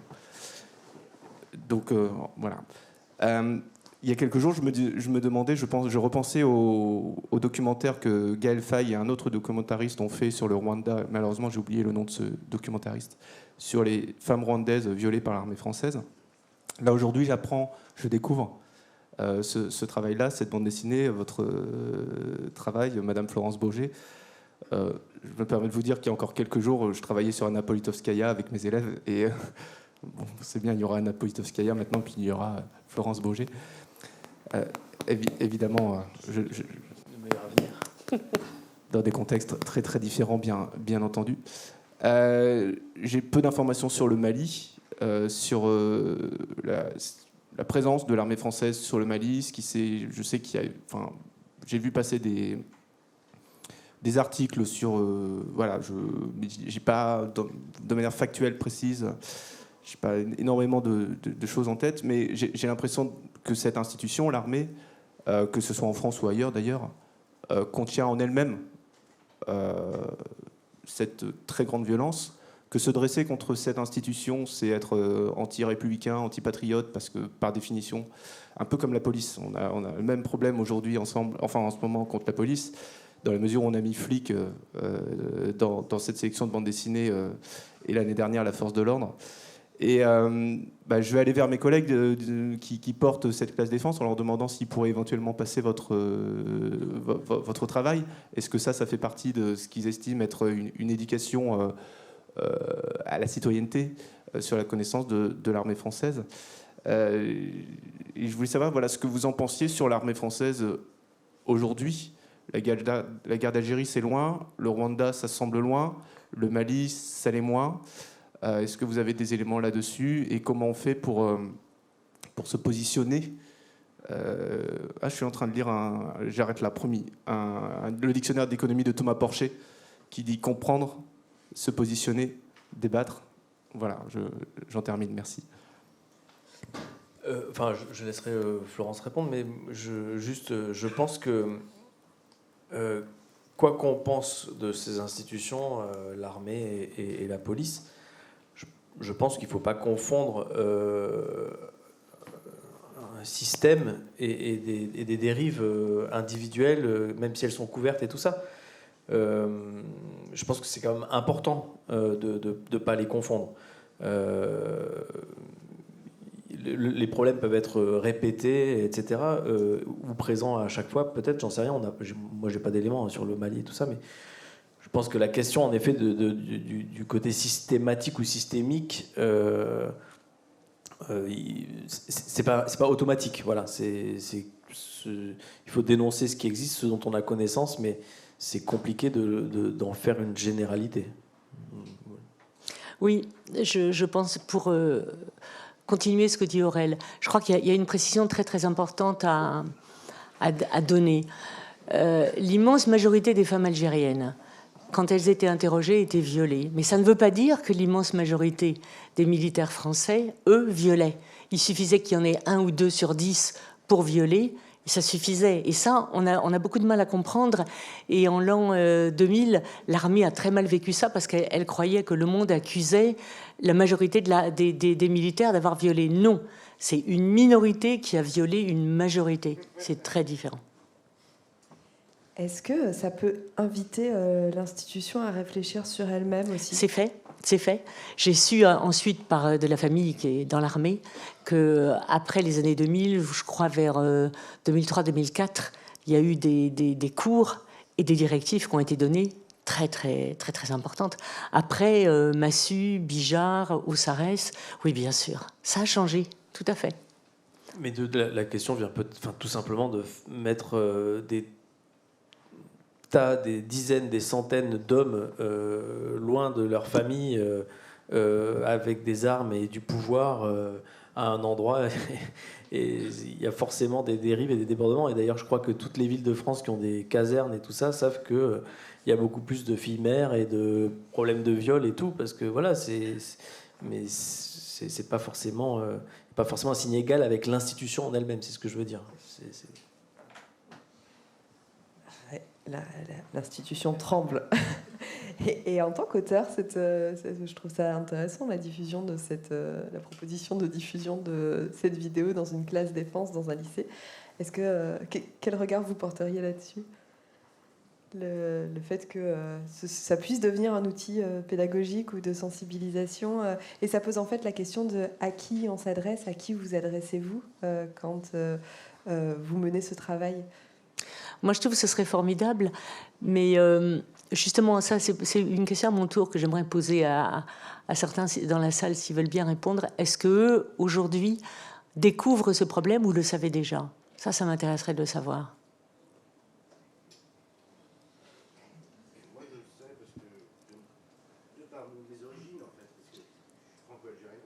Donc voilà. Il y a quelques jours, je me demandais, je repensais au documentaire que Gaël Faye et un autre documentariste ont fait sur le Rwanda. Malheureusement, j'ai oublié le nom de ce documentariste, sur les femmes rwandaises violées par l'armée française. Là, aujourd'hui, je découvre ce travail-là, cette bande dessinée, votre travail, Madame Florence Baugé. Je me permets de vous dire qu'il y a encore quelques jours, je travaillais sur Anna Politkovskaya avec mes élèves, et bon, c'est bien, il y aura Anna Politkovskaya maintenant, puis il y aura Florence Baugé. Évidemment, dans des contextes très très différents, bien entendu. J'ai peu d'informations sur le Mali, sur la présence de l'armée française sur le Mali. Je sais qu'il y a, j'ai vu passer des articles sur, voilà, j'ai pas de manière factuelle précise. Je n'ai pas énormément de choses en tête, mais j'ai l'impression que cette institution, l'armée, que ce soit en France ou ailleurs d'ailleurs, contient en elle-même cette très grande violence, que se dresser contre cette institution, c'est être anti-républicain, anti-patriote, parce que par définition, un peu comme la police, on a le même problème aujourd'hui en ce moment contre la police, dans la mesure où on a mis flic dans cette sélection de bande dessinée et l'année dernière la force de l'ordre. Et je vais aller vers mes collègues qui portent cette classe défense en leur demandant s'ils pourraient éventuellement passer votre travail. Est-ce que ça fait partie de ce qu'ils estiment être une éducation à la citoyenneté sur la connaissance de l'armée française? Et je voulais savoir ce que vous en pensiez sur l'armée française aujourd'hui. La guerre d'Algérie, c'est loin. Le Rwanda, ça semble loin. Le Mali, ça l'est moins. Est-ce que vous avez des éléments là-dessus? Et comment on fait pour se positionner? Je suis en train de lire, j'arrête là, promis, le dictionnaire d'économie de Thomas Porcher, qui dit comprendre, se positionner, débattre. Voilà, j'en termine, merci. Je laisserai Florence répondre, mais je pense que quoi qu'on pense de ces institutions, l'armée et la police, je pense qu'il ne faut pas confondre un système et des dérives individuelles, même si elles sont couvertes et tout ça. Je pense que c'est quand même important de ne pas les confondre. Les problèmes peuvent être répétés, etc., ou présents à chaque fois, peut-être, j'en sais rien. Moi, j'ai pas d'éléments sur le Mali et tout ça, mais je pense que la question, en effet, du côté systématique ou systémique, c'est pas automatique. Voilà, il faut dénoncer ce qui existe, ce dont on a connaissance, mais c'est compliqué d'en faire une généralité. Oui, je pense pour continuer ce que dit Aurel. Je crois qu'il y a une précision très très importante à donner. L'immense majorité des femmes algériennes, quand elles étaient interrogées, étaient violées. Mais ça ne veut pas dire que l'immense majorité des militaires français, eux, violaient. Il suffisait qu'il y en ait 1 ou 2 sur 10 pour violer, et ça suffisait. Et ça, on a beaucoup de mal à comprendre. Et en l'an 2000, l'armée a très mal vécu ça parce qu'elle croyait que le monde accusait la majorité des militaires d'avoir violé. Non, c'est une minorité qui a violé une majorité. C'est très différent. Est-ce que ça peut inviter l'institution à réfléchir sur elle-même aussi? C'est fait. J'ai su ensuite par de la famille qui est dans l'armée qu'après les années 2000, je crois vers 2003-2004, il y a eu des cours et des directives qui ont été données très très très très importantes. Après Massu, Bijard, Ossarès, oui bien sûr, ça a changé, tout à fait. Mais la question vient tout simplement de mettre des dizaines, des centaines d'hommes loin de leur famille, avec des armes et du pouvoir à un endroit Et il y a forcément des dérives et des débordements. Et d'ailleurs, je crois que toutes les villes de France qui ont des casernes et tout ça savent qu'il y a beaucoup plus de filles mères et de problèmes de viol et tout, parce que voilà, mais c'est pas forcément un signe égal avec l'institution en elle-même, c'est ce que je veux dire. L'institution tremble. Et en tant qu'auteur, je trouve ça intéressant, la diffusion de la proposition de diffusion de cette vidéo dans une classe défense dans un lycée. Quel regard vous porteriez là-dessus ? Le fait que ça puisse devenir un outil pédagogique ou de sensibilisation, et ça pose en fait la question de à qui on s'adresse, à qui vous adressez-vous quand vous menez ce travail. Moi, je trouve que ce serait formidable, mais justement, ça, c'est une question à mon tour que j'aimerais poser à certains dans la salle s'ils veulent bien répondre. Est-ce qu'eux, aujourd'hui, découvrent ce problème ou le savaient déjà ? Ça m'intéresserait de le savoir. Moi, je le sais parce que, de par mes origines, en fait, parce que je suis franco-algérien,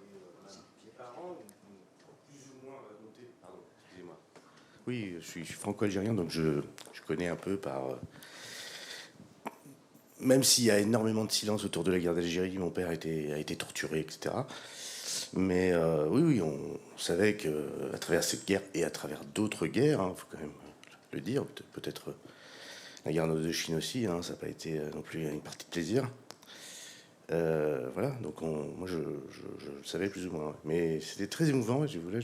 et mes parents ont plus ou moins noté. Pardon, excusez-moi. Oui, je suis franco-algérien, donc je connais un peu par... Même s'il y a énormément de silence autour de la guerre d'Algérie, mon père a été torturé, etc. Mais oui, on savait qu'à travers cette guerre et à travers d'autres guerres, il faut quand même le dire, peut-être la guerre de Chine aussi, ça n'a pas été non plus une partie de plaisir. Voilà, donc moi je le savais plus ou moins. Mais c'était très émouvant et je voulais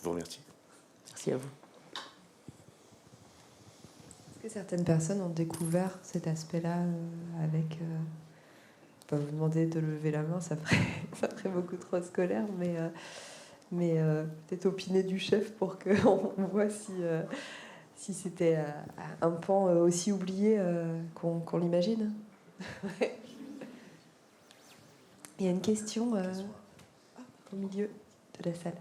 vous remercier. Merci à vous. Est-ce que certaines personnes ont découvert cet aspect-là avec... Je vais pas vous demander de lever la main, ça ferait beaucoup trop scolaire, mais peut-être opiner du chef pour qu'on voit si c'était un pan aussi oublié qu'on l'imagine. Il y a une question au milieu de la salle.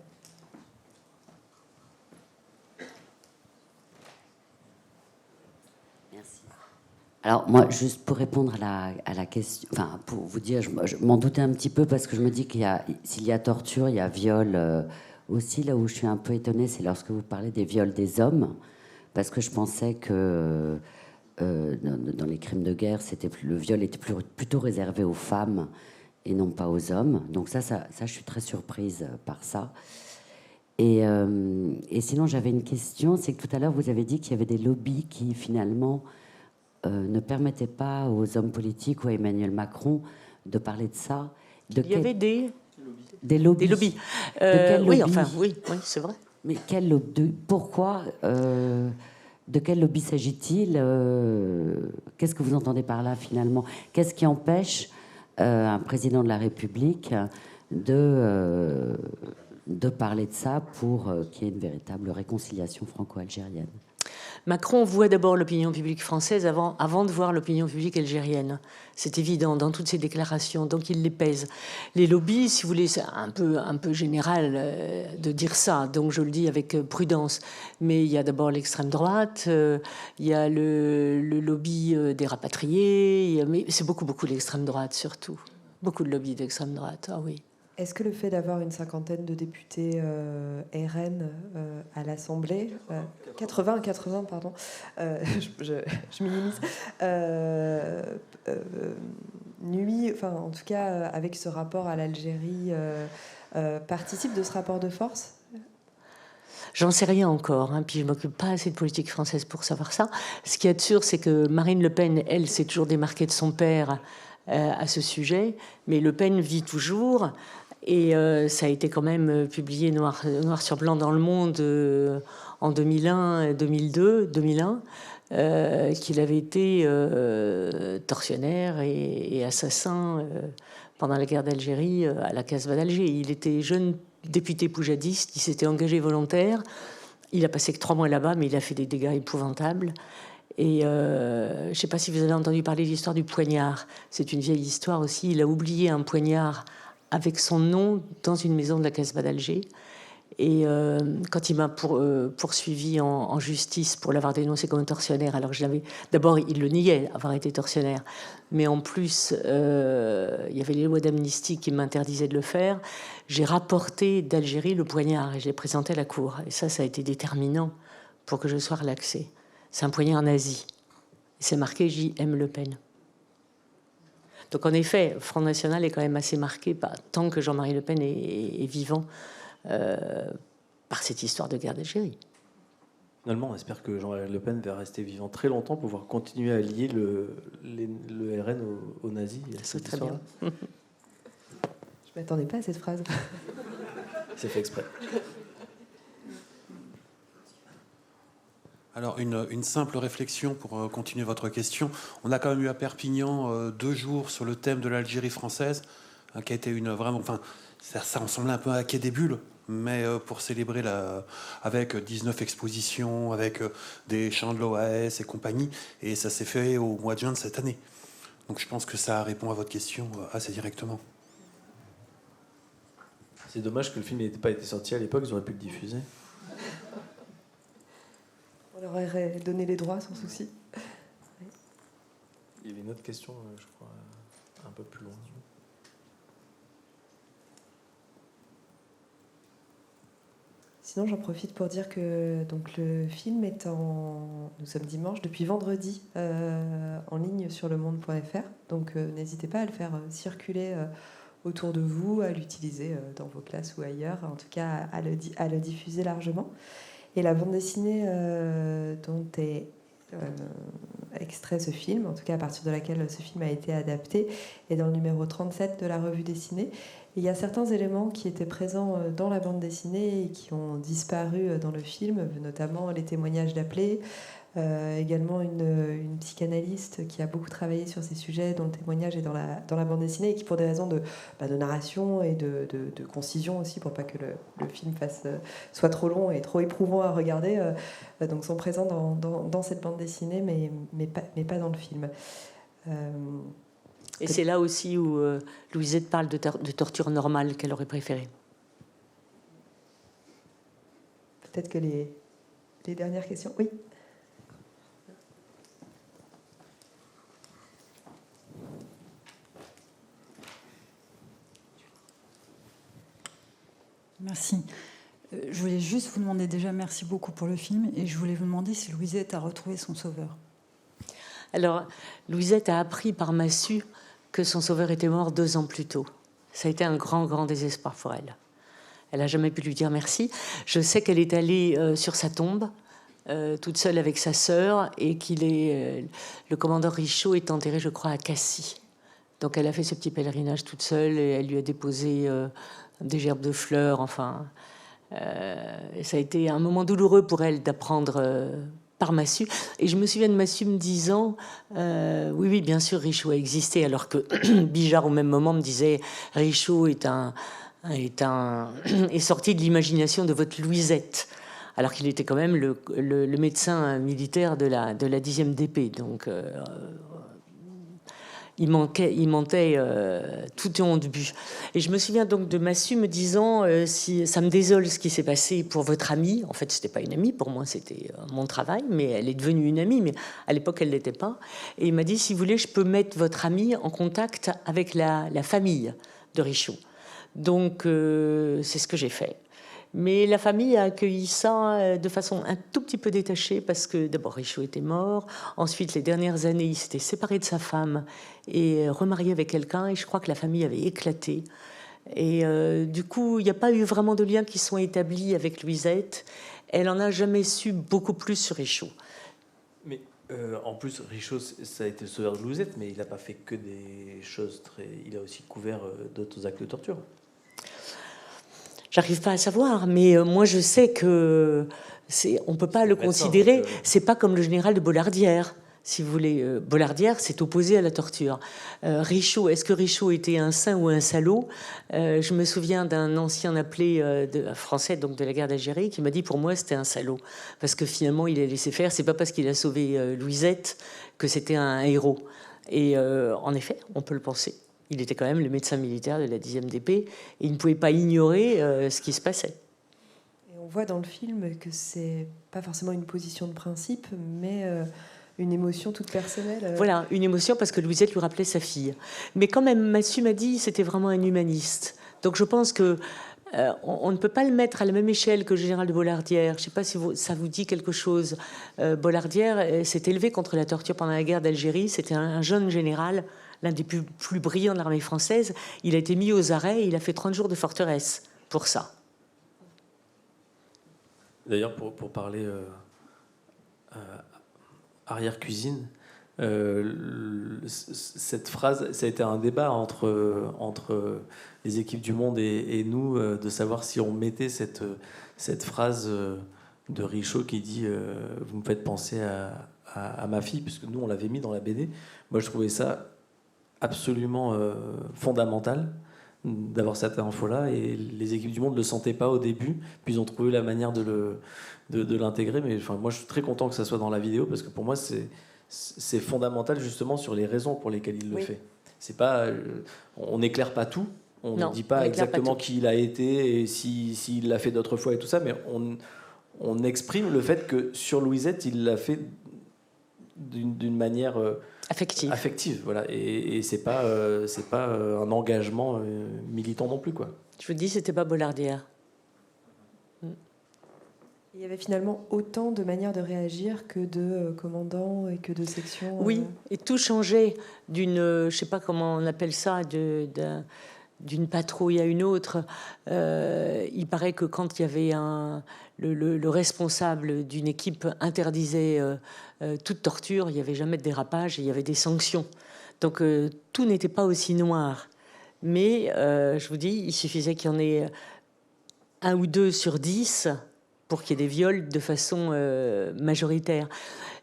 Alors moi, juste pour répondre à la question, enfin pour vous dire, je m'en doutais un petit peu parce que je me dis s'il y a torture, il y a viol aussi. Là où je suis un peu étonnée, c'est lorsque vous parlez des viols des hommes, parce que je pensais que dans les crimes de guerre, le viol était plutôt réservé aux femmes et non pas aux hommes. Donc ça, je suis très surprise par ça. Et sinon, j'avais une question, c'est que tout à l'heure, vous avez dit qu'il y avait des lobbies qui finalement ne permettaient pas aux hommes politiques ou à Emmanuel Macron de parler de ça. Il y avait des lobbies. Des lobbies. Oui, c'est vrai. Mais pourquoi de quel lobby s'agit-il Qu'est-ce que vous entendez par là, finalement? Qu'est-ce qui empêche un président de la République de parler de ça pour qu'il y ait une véritable réconciliation franco-algérienne? Macron voit d'abord l'opinion publique française avant de voir l'opinion publique algérienne. C'est évident dans toutes ses déclarations, donc il les pèse. Les lobbies, si vous voulez, c'est un peu général de dire ça, donc je le dis avec prudence. Mais il y a d'abord l'extrême droite, il y a le lobby des rapatriés, mais c'est beaucoup l'extrême droite surtout. Beaucoup de lobbies d'extrême droite, ah oui. Est-ce que le fait d'avoir une cinquantaine de députés RN à l'Assemblée, 80 pardon, je minimise, nuit, enfin en tout cas avec ce rapport à l'Algérie, participe de ce rapport de force? J'en sais rien encore, puis je ne m'occupe pas assez de politique française pour savoir ça. Ce qu'il y a de sûr, c'est que Marine Le Pen, elle, s'est toujours démarquée de son père à ce sujet, mais Le Pen vit toujours. Et ça a été quand même publié noir sur blanc dans Le Monde en 2001, 2002, 2001, qu'il avait été tortionnaire et assassin pendant la guerre d'Algérie à la Casbah d'Alger. Il était jeune député poujadiste, il s'était engagé volontaire. Il a passé que 3 mois là-bas, mais il a fait des dégâts épouvantables. Et je ne sais pas si vous avez entendu parler de l'histoire du poignard. C'est une vieille histoire aussi. Il a oublié un poignard avec son nom dans une maison de la Casbah d'Alger. Et quand il m'a poursuivi en justice pour l'avoir dénoncé comme tortionnaire, alors que je l'avais... D'abord, il le niait, avoir été tortionnaire. Mais en plus, il y avait les lois d'amnistie qui m'interdisaient de le faire. J'ai rapporté d'Algérie le poignard et je l'ai présenté à la cour. Et ça a été déterminant pour que je sois relaxée. C'est un poignard nazi. Et c'est marqué J.M. Le Pen. Donc en effet, Front National est quand même assez marqué, tant que Jean-Marie Le Pen est vivant, par cette histoire de guerre d'Algérie. Finalement, on espère que Jean-Marie Le Pen va rester vivant très longtemps pour pouvoir continuer à lier le RN aux nazis. C'est très bien. Je ne m'attendais pas à cette phrase. C'est fait exprès. Alors, une simple réflexion pour continuer votre question. On a quand même eu à Perpignan 2 jours sur le thème de l'Algérie française, qui a été vraiment... Enfin, ça ressemblait un peu à Quai des Bulles, mais pour célébrer avec 19 expositions, avec des chants de l'OAS et compagnie, et ça s'est fait au mois de juin de cette année. Donc je pense que ça répond à votre question assez directement. C'est dommage que le film n'ait pas été sorti à l'époque, ils auraient pu le diffuser. On leur aurait donné les droits sans souci. Oui. Il y avait une autre question, je crois, un peu plus loin. Sinon, j'en profite pour dire que donc, le film est nous sommes dimanche, depuis vendredi, en ligne sur lemonde.fr. Donc, n'hésitez pas à le faire circuler autour de vous, à l'utiliser dans vos classes ou ailleurs, en tout cas à le diffuser largement. Et la bande dessinée dont est extrait ce film, en tout cas à partir de laquelle ce film a été adapté, est dans le numéro 37 de la revue dessinée. Et il y a certains éléments qui étaient présents dans la bande dessinée et qui ont disparu dans le film, notamment les témoignages d'appelés, également une psychanalyste qui a beaucoup travaillé sur ces sujets, dont le témoignage est dans la bande dessinée, et qui, pour des raisons de narration et de concision aussi, pour pas que le film soit trop long et trop éprouvant à regarder, donc sont présents dans cette bande dessinée, mais pas dans le film. Et c'est là aussi où Louisette parle de torture normale qu'elle aurait préférée. Peut-être que les dernières questions. Oui. Merci. Je voulais juste vous demander déjà merci beaucoup pour le film, et je voulais vous demander si Louisette a retrouvé son sauveur. Alors, Louisette a appris par massue que son sauveur était mort 2 ans plus tôt. Ça a été un grand, grand désespoir pour elle. Elle n'a jamais pu lui dire merci. Je sais qu'elle est allée sur sa tombe, toute seule avec sa sœur, et le commandeur Richaud est enterré, je crois, à Cassis. Donc elle a fait ce petit pèlerinage toute seule, et elle lui a déposé des gerbes de fleurs, enfin... ça a été un moment douloureux pour elle d'apprendre... par Massue. Et je me souviens de Massue me disant oui, bien sûr, Richaud a existé, alors que Bijard, au même moment, me disait Richaud est sorti de l'imagination de votre Louisette, alors qu'il était quand même le médecin militaire de la 10e DP. Donc, il mentait tout au début. Et je me souviens donc de Massue me disant si ça me désole ce qui s'est passé pour votre amie. En fait, c'était pas une amie, pour moi, c'était mon travail, mais elle est devenue une amie, mais à l'époque, elle l'était pas. Et il m'a dit, si vous voulez, je peux mettre votre amie en contact avec la famille de Richaud. Donc, c'est ce que j'ai fait. Mais la famille a accueilli ça de façon un tout petit peu détachée, parce que d'abord Richaud était mort, ensuite les dernières années il s'était séparé de sa femme et remarié avec quelqu'un, et je crois que la famille avait éclaté. Et du coup il n'y a pas eu vraiment de liens qui sont établis avec Louisette. Elle en a jamais su beaucoup plus sur Richaud. Mais en plus Richaud, ça a été le sauveur de Louisette, mais il n'a pas fait que des choses très... Il a aussi couvert d'autres actes de torture. J'arrive pas à savoir, mais moi je sais que on peut pas le considérer. C'est pas comme le général de Bollardière, si vous voulez. Bollardière s'est opposé à la torture. Richaud, est-ce que Richaud était un saint ou un salaud? Je me souviens d'un ancien appelé français, donc de la guerre d'Algérie, qui m'a dit pour moi c'était un salaud, parce que finalement il a laissé faire. C'est pas parce qu'il a sauvé Louisette que c'était un héros. Et en effet, on peut le penser. Il était quand même le médecin militaire de la 10e DP, et il ne pouvait pas ignorer ce qui se passait. voit dans le film que c'est pas forcément une position de principe, mais une émotion toute personnelle. Voilà, une émotion parce que Louisette lui rappelait sa fille. Mais quand même, Massu m'a dit c'était vraiment un humaniste. Donc je pense que on ne peut pas le mettre à la même échelle que le général de Bollardière. Je ne sais pas si ça vous dit quelque chose. Bollardière s'est élevé contre la torture pendant la guerre d'Algérie. C'était un jeune général, l'un des plus brillants de l'armée française. Il a été mis aux arrêts et il a fait 30 jours de forteresse pour ça. D'ailleurs, pour parler arrière-cuisine, cette phrase, ça a été un débat entre les équipes du Monde et nous, de savoir si on mettait cette phrase de Richaud qui dit « Vous me faites penser à ma fille », puisque nous, on l'avait mis dans la BD. Moi, je trouvais ça absolument fondamental d'avoir cette info-là, et les équipes du Monde ne le sentaient pas au début, puis ils ont trouvé la manière de l'intégrer. Mais enfin, moi, je suis très content que ça soit dans la vidéo, parce que pour moi, c'est fondamental justement sur les raisons pour lesquelles il le fait. C'est pas, on n'éclaire pas tout, on ne dit pas exactement qui il a été et s'il l'a fait d'autres fois et tout ça, mais on exprime le fait que sur Louisette, il l'a fait d'une manière affective, voilà. Et c'est pas un engagement militant non plus, quoi. Je vous dis, c'était pas Bollardière. Il y avait finalement autant de manières de réagir que de commandants et que de sections. Oui, et tout changeait d'une, je sais pas comment on appelle ça, d'une patrouille à une autre. Il paraît que quand il y avait le responsable d'une équipe interdisait toute torture, il n'y avait jamais de dérapage et il y avait des sanctions. Donc tout n'était pas aussi noir. Mais je vous dis, il suffisait qu'il y en ait 1 ou 2 sur 10 pour qu'il y ait des viols de façon majoritaire.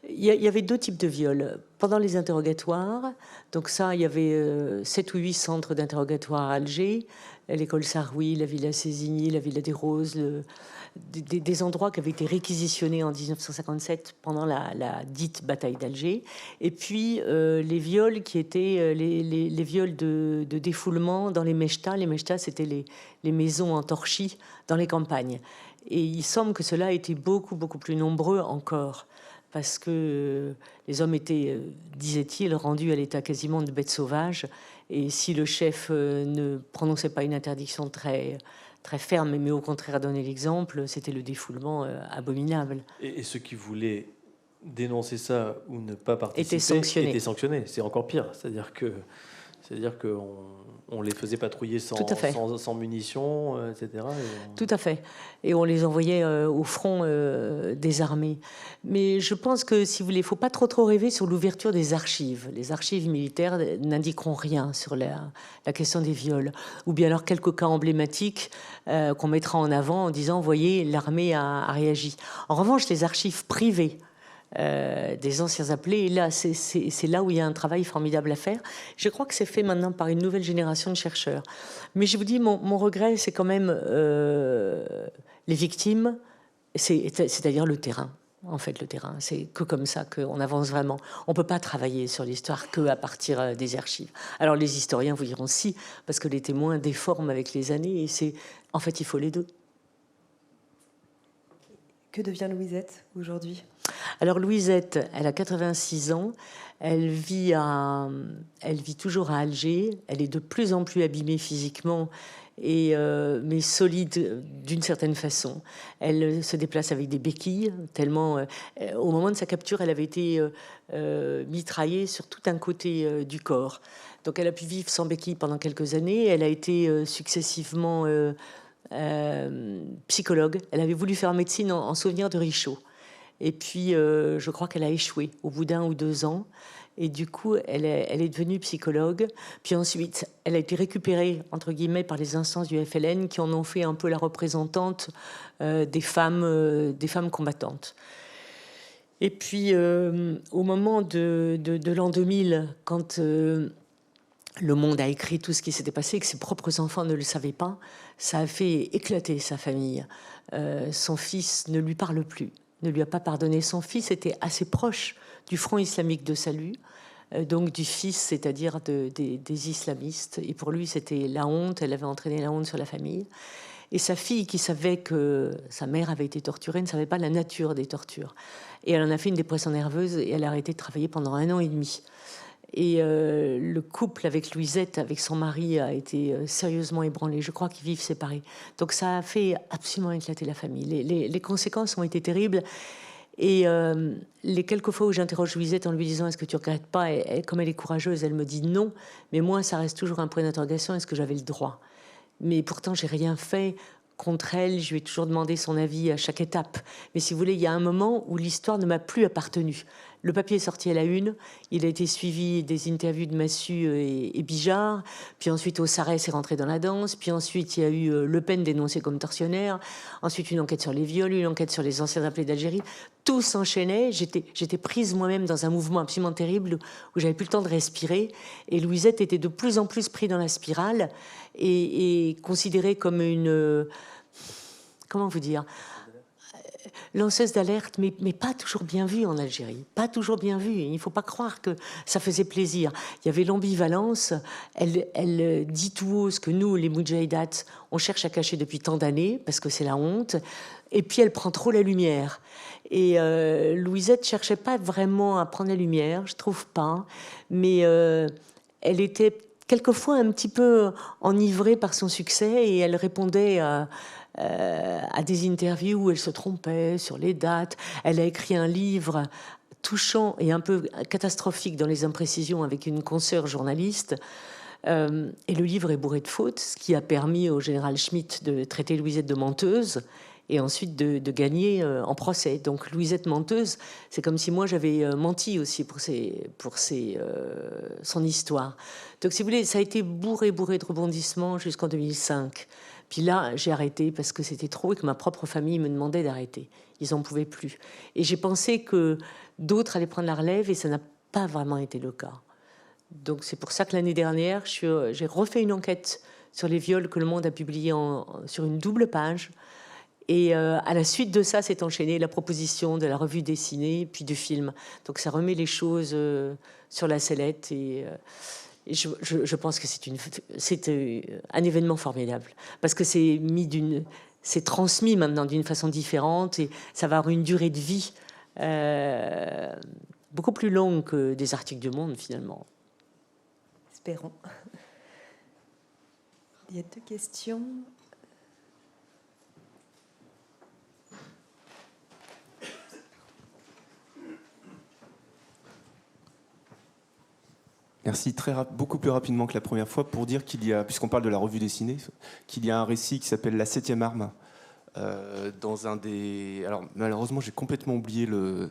Il y avait 2 types de viols. Pendant les interrogatoires, donc ça, il y avait 7 ou 8 centres d'interrogatoire à Alger, l'école Saroui, la Villa Sésigny, la Villa des Roses, des endroits qui avaient été réquisitionnés en 1957 pendant la dite bataille d'Alger. Et puis les viols qui étaient les viols de défoulement dans les mechtas. Les mechtas, c'était les maisons en torchis dans les campagnes. Et il semble que cela a été beaucoup, beaucoup plus nombreux encore, parce que les hommes étaient, disait-il, rendus à l'état quasiment de bêtes sauvages. Et si le chef ne prononçait pas une interdiction très, très ferme, mais au contraire donnait l'exemple, c'était le défoulement abominable. Et ceux qui voulaient dénoncer ça ou ne pas participer étaient sanctionnés. C'est encore pire. C'est-à-dire qu'on les faisait patrouiller sans munitions, etc. Tout à fait. Et on les envoyait au front des armées. Mais je pense que, si vous voulez, il ne faut pas trop rêver sur l'ouverture des archives. Les archives militaires n'indiqueront rien sur la question des viols. Ou bien alors quelques cas emblématiques qu'on mettra en avant en disant, voyez, l'armée a réagi. En revanche, les archives privées des anciens appelés, et là, c'est là où il y a un travail formidable à faire. Je crois que c'est fait maintenant par une nouvelle génération de chercheurs. Mais je vous dis, mon regret, c'est quand même les victimes, c'est-à-dire le terrain. En fait, le terrain, c'est que comme ça qu'on avance vraiment. On ne peut pas travailler sur l'histoire que à partir des archives. Alors les historiens vous diront si, parce que les témoins déforment avec les années, et en fait, il faut les deux. Que devient Louisette aujourd'hui ? Alors Louisette, elle a 86 ans, elle vit toujours à Alger, elle est de plus en plus abîmée physiquement, mais solide d'une certaine façon. Elle se déplace avec des béquilles, tellement... au moment de sa capture, elle avait été mitraillée sur tout un côté du corps. Donc elle a pu vivre sans béquilles pendant quelques années, elle a été successivement... psychologue. Elle avait voulu faire médecine en souvenir de Richaud. Et puis, je crois qu'elle a échoué au bout d'1 ou 2 ans. Et du coup, elle est devenue psychologue. Puis ensuite, elle a été récupérée, entre guillemets, par les instances du FLN qui en ont fait un peu la représentante des femmes combattantes. Et puis, au moment de l'an 2000, quand... Le Monde a écrit tout ce qui s'était passé, que ses propres enfants ne le savaient pas. Ça a fait éclater sa famille. Son fils ne lui parle plus, ne lui a pas pardonné. Son fils était assez proche du Front islamique de salut, donc du fils, c'est-à-dire des islamistes. Et pour lui, c'était la honte. Elle avait entraîné la honte sur la famille. Et sa fille, qui savait que sa mère avait été torturée, ne savait pas la nature des tortures. Et elle en a fait une dépression nerveuse et elle a arrêté de travailler pendant 1 an et demi. Et le couple avec Louisette, avec son mari, a été sérieusement ébranlé. Je crois qu'ils vivent séparés. Donc ça a fait absolument éclater la famille. Les conséquences ont été terribles. Et les quelques fois où j'interroge Louisette en lui disant « Est-ce que tu ne regrettes pas ?» et comme elle est courageuse, elle me dit non. Mais moi, ça reste toujours un point d'interrogation. Est-ce que j'avais le droit ? Mais pourtant, j'ai rien fait contre elle. Je lui ai toujours demandé son avis à chaque étape. Mais si vous voulez, il y a un moment où l'histoire ne m'a plus appartenu. Le papier est sorti à la une. Il a été suivi des interviews de Massu et Bijard. Puis ensuite, Aussarès est rentré dans la danse. Puis ensuite, il y a eu Le Pen dénoncé comme tortionnaire. Ensuite, une enquête sur les viols, une enquête sur les anciens appelés d'Algérie. Tout s'enchaînait. J'étais prise moi-même dans un mouvement absolument terrible où j'avais plus le temps de respirer. Et Louisette était de plus en plus prise dans la spirale et considérée comme une... comment vous dire ? Lanceuse d'alerte, mais pas toujours bien vue en Algérie. Pas toujours bien vue. Il ne faut pas croire que ça faisait plaisir. Il y avait l'ambivalence. Elle dit tout haut ce que nous, les Moudjahidats, on cherche à cacher depuis tant d'années, parce que c'est la honte. Et puis, elle prend trop la lumière. Et Louisette ne cherchait pas vraiment à prendre la lumière, je trouve pas. Mais elle était quelquefois un petit peu enivrée par son succès et elle répondait à des interviews où elle se trompait sur les dates. Elle a écrit un livre touchant et un peu catastrophique dans les imprécisions avec une consoeur journaliste. Et le livre est bourré de fautes, ce qui a permis au général Schmitt de traiter Louisette de menteuse et ensuite de gagner en procès. Donc Louisette menteuse, c'est comme si moi j'avais menti aussi pour son histoire. Donc si vous voulez, ça a été bourré de rebondissements jusqu'en 2005. Puis là, j'ai arrêté parce que c'était trop et que ma propre famille me demandait d'arrêter. Ils n'en pouvaient plus. Et j'ai pensé que d'autres allaient prendre la relève et ça n'a pas vraiment été le cas. Donc c'est pour ça que l'année dernière, j'ai refait une enquête sur les viols que Le Monde a publié sur une double page. Et à la suite de ça, s'est enchaînée la proposition de la revue dessinée, puis du film. Donc ça remet les choses sur la sellette et je pense que c'est un événement formidable parce que c'est transmis maintenant d'une façon différente et ça va avoir une durée de vie beaucoup plus longue que des articles du Monde finalement. Espérons. Il y a 2 questions. Merci, beaucoup plus rapidement que la première fois, pour dire qu'il y a, puisqu'on parle de la revue dessinée, qu'il y a un récit qui s'appelle La 7e arme, dans un des... Alors malheureusement, j'ai complètement oublié le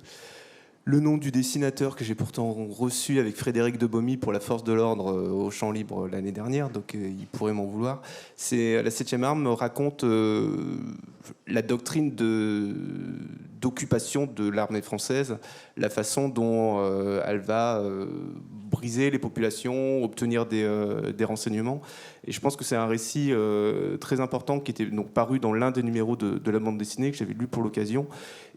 nom du dessinateur que j'ai pourtant reçu avec Frédéric Debaumy pour La Force de l'Ordre au Champ Libre l'année dernière, donc il pourrait m'en vouloir. La 7e arme raconte la doctrine d'occupation de l'armée française, la façon dont elle va briser les populations, obtenir des renseignements. Et je pense que c'est un récit très important qui était donc paru dans l'un des numéros de la bande dessinée que j'avais lu pour l'occasion,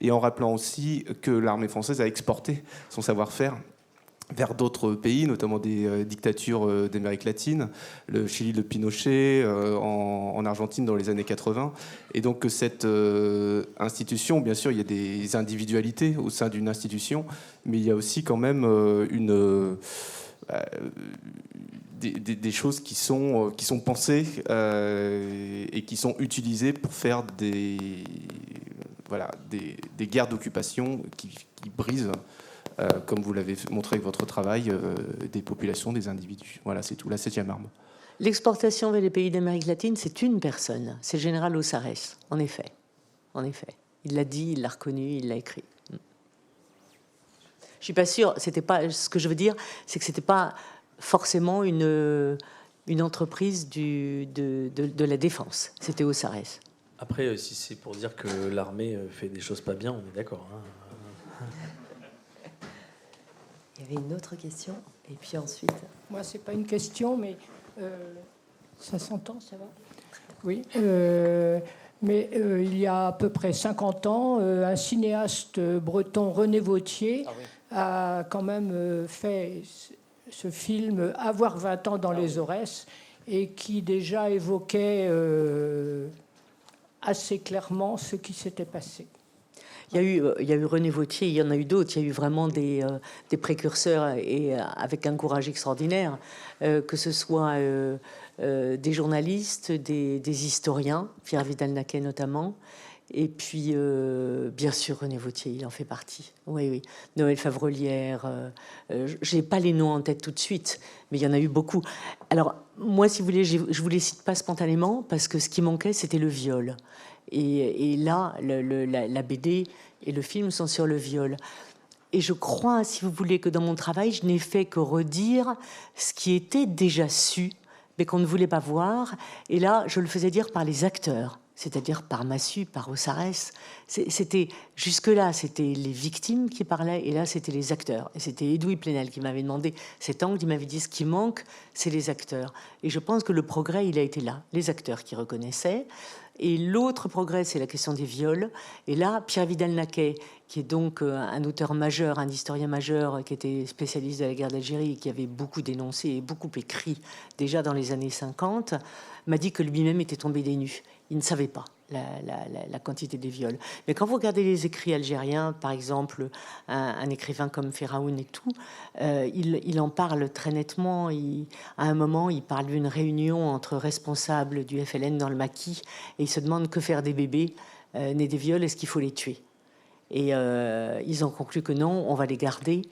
et en rappelant aussi que l'armée française a exporté son savoir-faire vers d'autres pays, notamment des dictatures d'Amérique latine, le Chili de Pinochet, en Argentine dans les années 80. Et donc que cette institution, bien sûr, il y a des individualités au sein d'une institution, mais il y a aussi quand même des choses qui sont pensées et qui sont utilisées pour faire des guerres d'occupation qui brisent, comme vous l'avez montré avec votre travail, des populations, des individus. Voilà, c'est tout, la 7e arme. L'exportation vers les pays d'Amérique latine, c'est une personne, c'est le général Aussarès, en effet. En effet. Il l'a dit, il l'a reconnu, il l'a écrit. Je ne suis pas sûre, c'était pas, ce que je veux dire, c'est que ce n'était pas forcément une entreprise de la défense. C'était Aussarès. Après, si c'est pour dire que l'armée fait des choses pas bien, on est d'accord. Hein. Il y avait une autre question, et puis ensuite... Moi, c'est pas une question, mais ça s'entend, ça va ? Oui. Mais il y a à peu près 50 ans, un cinéaste breton, René Vauthier, a quand même fait ce film « Avoir 20 ans dans les Aurès » et qui déjà évoquait assez clairement ce qui s'était passé. Il y a eu René Vauthier, il y en a eu d'autres. Il y a eu vraiment des précurseurs et avec un courage extraordinaire, que ce soit des journalistes, des historiens, Pierre Vidal-Naquet notamment, et puis bien sûr René Vauthier, il en fait partie. Oui, oui. Noël Favrelière. J'ai pas les noms en tête tout de suite, mais il y en a eu beaucoup. Alors moi, si vous voulez, je vous les cite pas spontanément parce que ce qui manquait, c'était le viol. Et là, la BD et le film sont sur le viol. Et je crois, si vous voulez, que dans mon travail, je n'ai fait que redire ce qui était déjà su, mais qu'on ne voulait pas voir. Et là, je le faisais dire par les acteurs, c'est-à-dire par Massu, par Ossarès. C'était jusque-là, c'était les victimes qui parlaient, et là, c'était les acteurs. Et c'était Edoui Plenel qui m'avait demandé cet angle, il m'avait dit ce qui manque, c'est les acteurs. Et je pense que le progrès, il a été là, les acteurs qui reconnaissaient. Et l'autre progrès, c'est la question des viols. Et là, Pierre Vidal-Naquet, qui est donc un auteur majeur, un historien majeur, qui était spécialiste de la guerre d'Algérie, qui avait beaucoup dénoncé et beaucoup écrit déjà dans les années 50, m'a dit que lui-même était tombé des nues. Il ne savait pas la quantité des viols. Mais quand vous regardez les écrits algériens, par exemple, un écrivain comme Ferraoun et tout, il en parle très nettement. À un moment, il parle d'une réunion entre responsables du FLN dans le maquis et il se demande que faire des bébés nés des viols, est-ce qu'il faut les tuer? Et ils ont conclu que non, on va les garder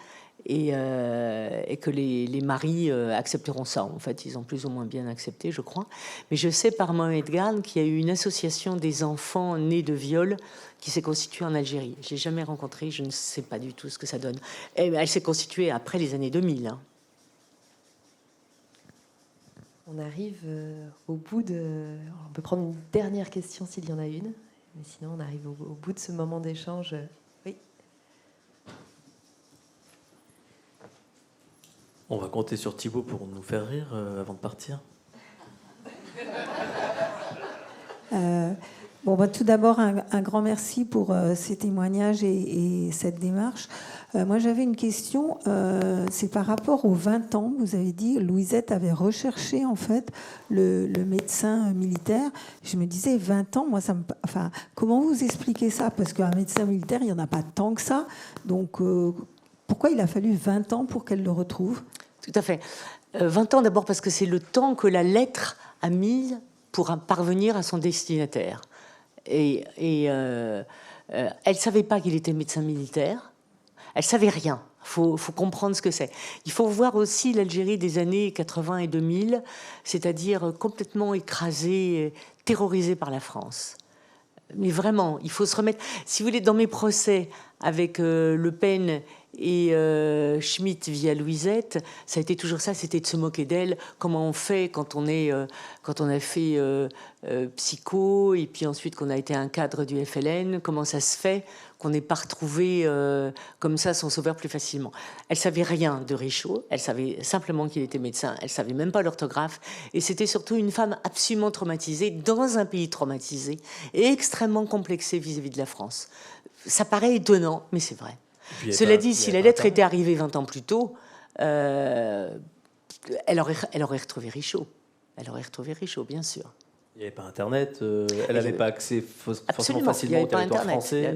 et que les maris accepteront ça. En fait, ils ont plus ou moins bien accepté, je crois. Mais je sais par Mohamed Garn qu'il y a eu une association des enfants nés de viol qui s'est constituée en Algérie. Je l'ai jamais rencontrée, je ne sais pas du tout ce que ça donne. Et elle s'est constituée après les années 2000. Hein. On arrive au bout de... On peut prendre une dernière question s'il y en a une. Mais sinon, on arrive au bout de ce moment d'échange. Oui. On va compter sur Thibaut pour nous faire rire avant de partir. Tout d'abord, un grand merci pour ces témoignages et cette démarche. Moi, j'avais une question. C'est par rapport aux 20 ans. Vous avez dit, Louisette avait recherché, en fait, le médecin militaire. Je me disais, 20 ans, moi, comment vous expliquez ça? Parce qu'un médecin militaire, il n'y en a pas tant que ça. Donc, pourquoi il a fallu 20 ans pour qu'elle le retrouve? Tout à fait. 20 ans, d'abord, parce que c'est le temps que la lettre a mis pour parvenir à son destinataire. Et elle ne savait pas qu'il était médecin militaire. Elle ne savait rien. Il faut comprendre ce que c'est. Il faut voir aussi l'Algérie des années 80 et 2000, c'est-à-dire complètement écrasée, terrorisée par la France. Mais vraiment, il faut se remettre... Si vous voulez, dans mes procès avec Le Pen et Schmitt via Louisette, ça a été toujours ça, c'était de se moquer d'elle. Comment on fait quand on a fait psycho et puis ensuite qu'on a été un cadre du FLN? Comment ça se fait qu'on n'ait pas retrouvé comme ça son sauveur plus facilement? Elle savait rien de Richaud, elle savait simplement qu'il était médecin, elle savait même pas l'orthographe, et c'était surtout une femme absolument traumatisée dans un pays traumatisé et extrêmement complexé vis-à-vis de la France. Ça paraît étonnant, mais c'est vrai. Cela dit, si la lettre était arrivée 20 ans plus tôt, elle aurait retrouvé Richaud. Elle aurait retrouvé Richaud, bien sûr. Il n'y avait pas Internet, elle n'avait pas accès forcément facilement au territoire français.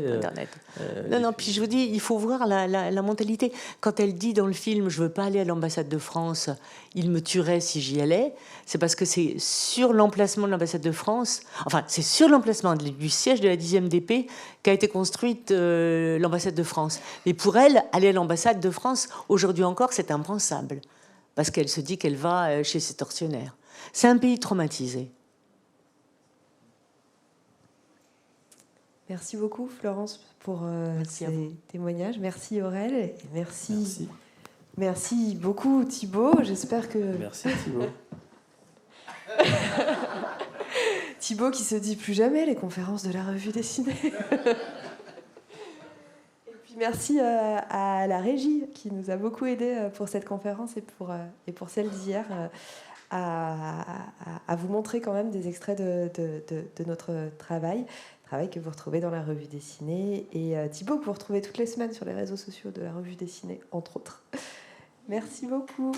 Non, puis je vous dis, il faut voir la mentalité. Quand elle dit dans le film « Je ne veux pas aller à l'ambassade de France, il me tuerait si j'y allais », c'est parce que c'est sur l'emplacement de l'ambassade de France, enfin, c'est sur l'emplacement du siège de la 10e DP qu'a été construite l'ambassade de France. Et pour elle, aller à l'ambassade de France, aujourd'hui encore, c'est impensable. Parce qu'elle se dit qu'elle va chez ses tortionnaires. C'est un pays traumatisé. Merci beaucoup, Florence, pour ces témoignages. Merci, Aurèle. Et merci beaucoup, Thibaut. J'espère que... Merci, Thibaut. Thibaut qui se dit plus jamais les conférences de la revue dessinée. Et puis merci à la régie qui nous a beaucoup aidés pour cette conférence et pour celle d'hier. À vous montrer quand même des extraits de notre travail que vous retrouvez dans la revue dessinée. Et Thibaut, que vous retrouvez toutes les semaines sur les réseaux sociaux de la revue dessinée, entre autres. Merci beaucoup.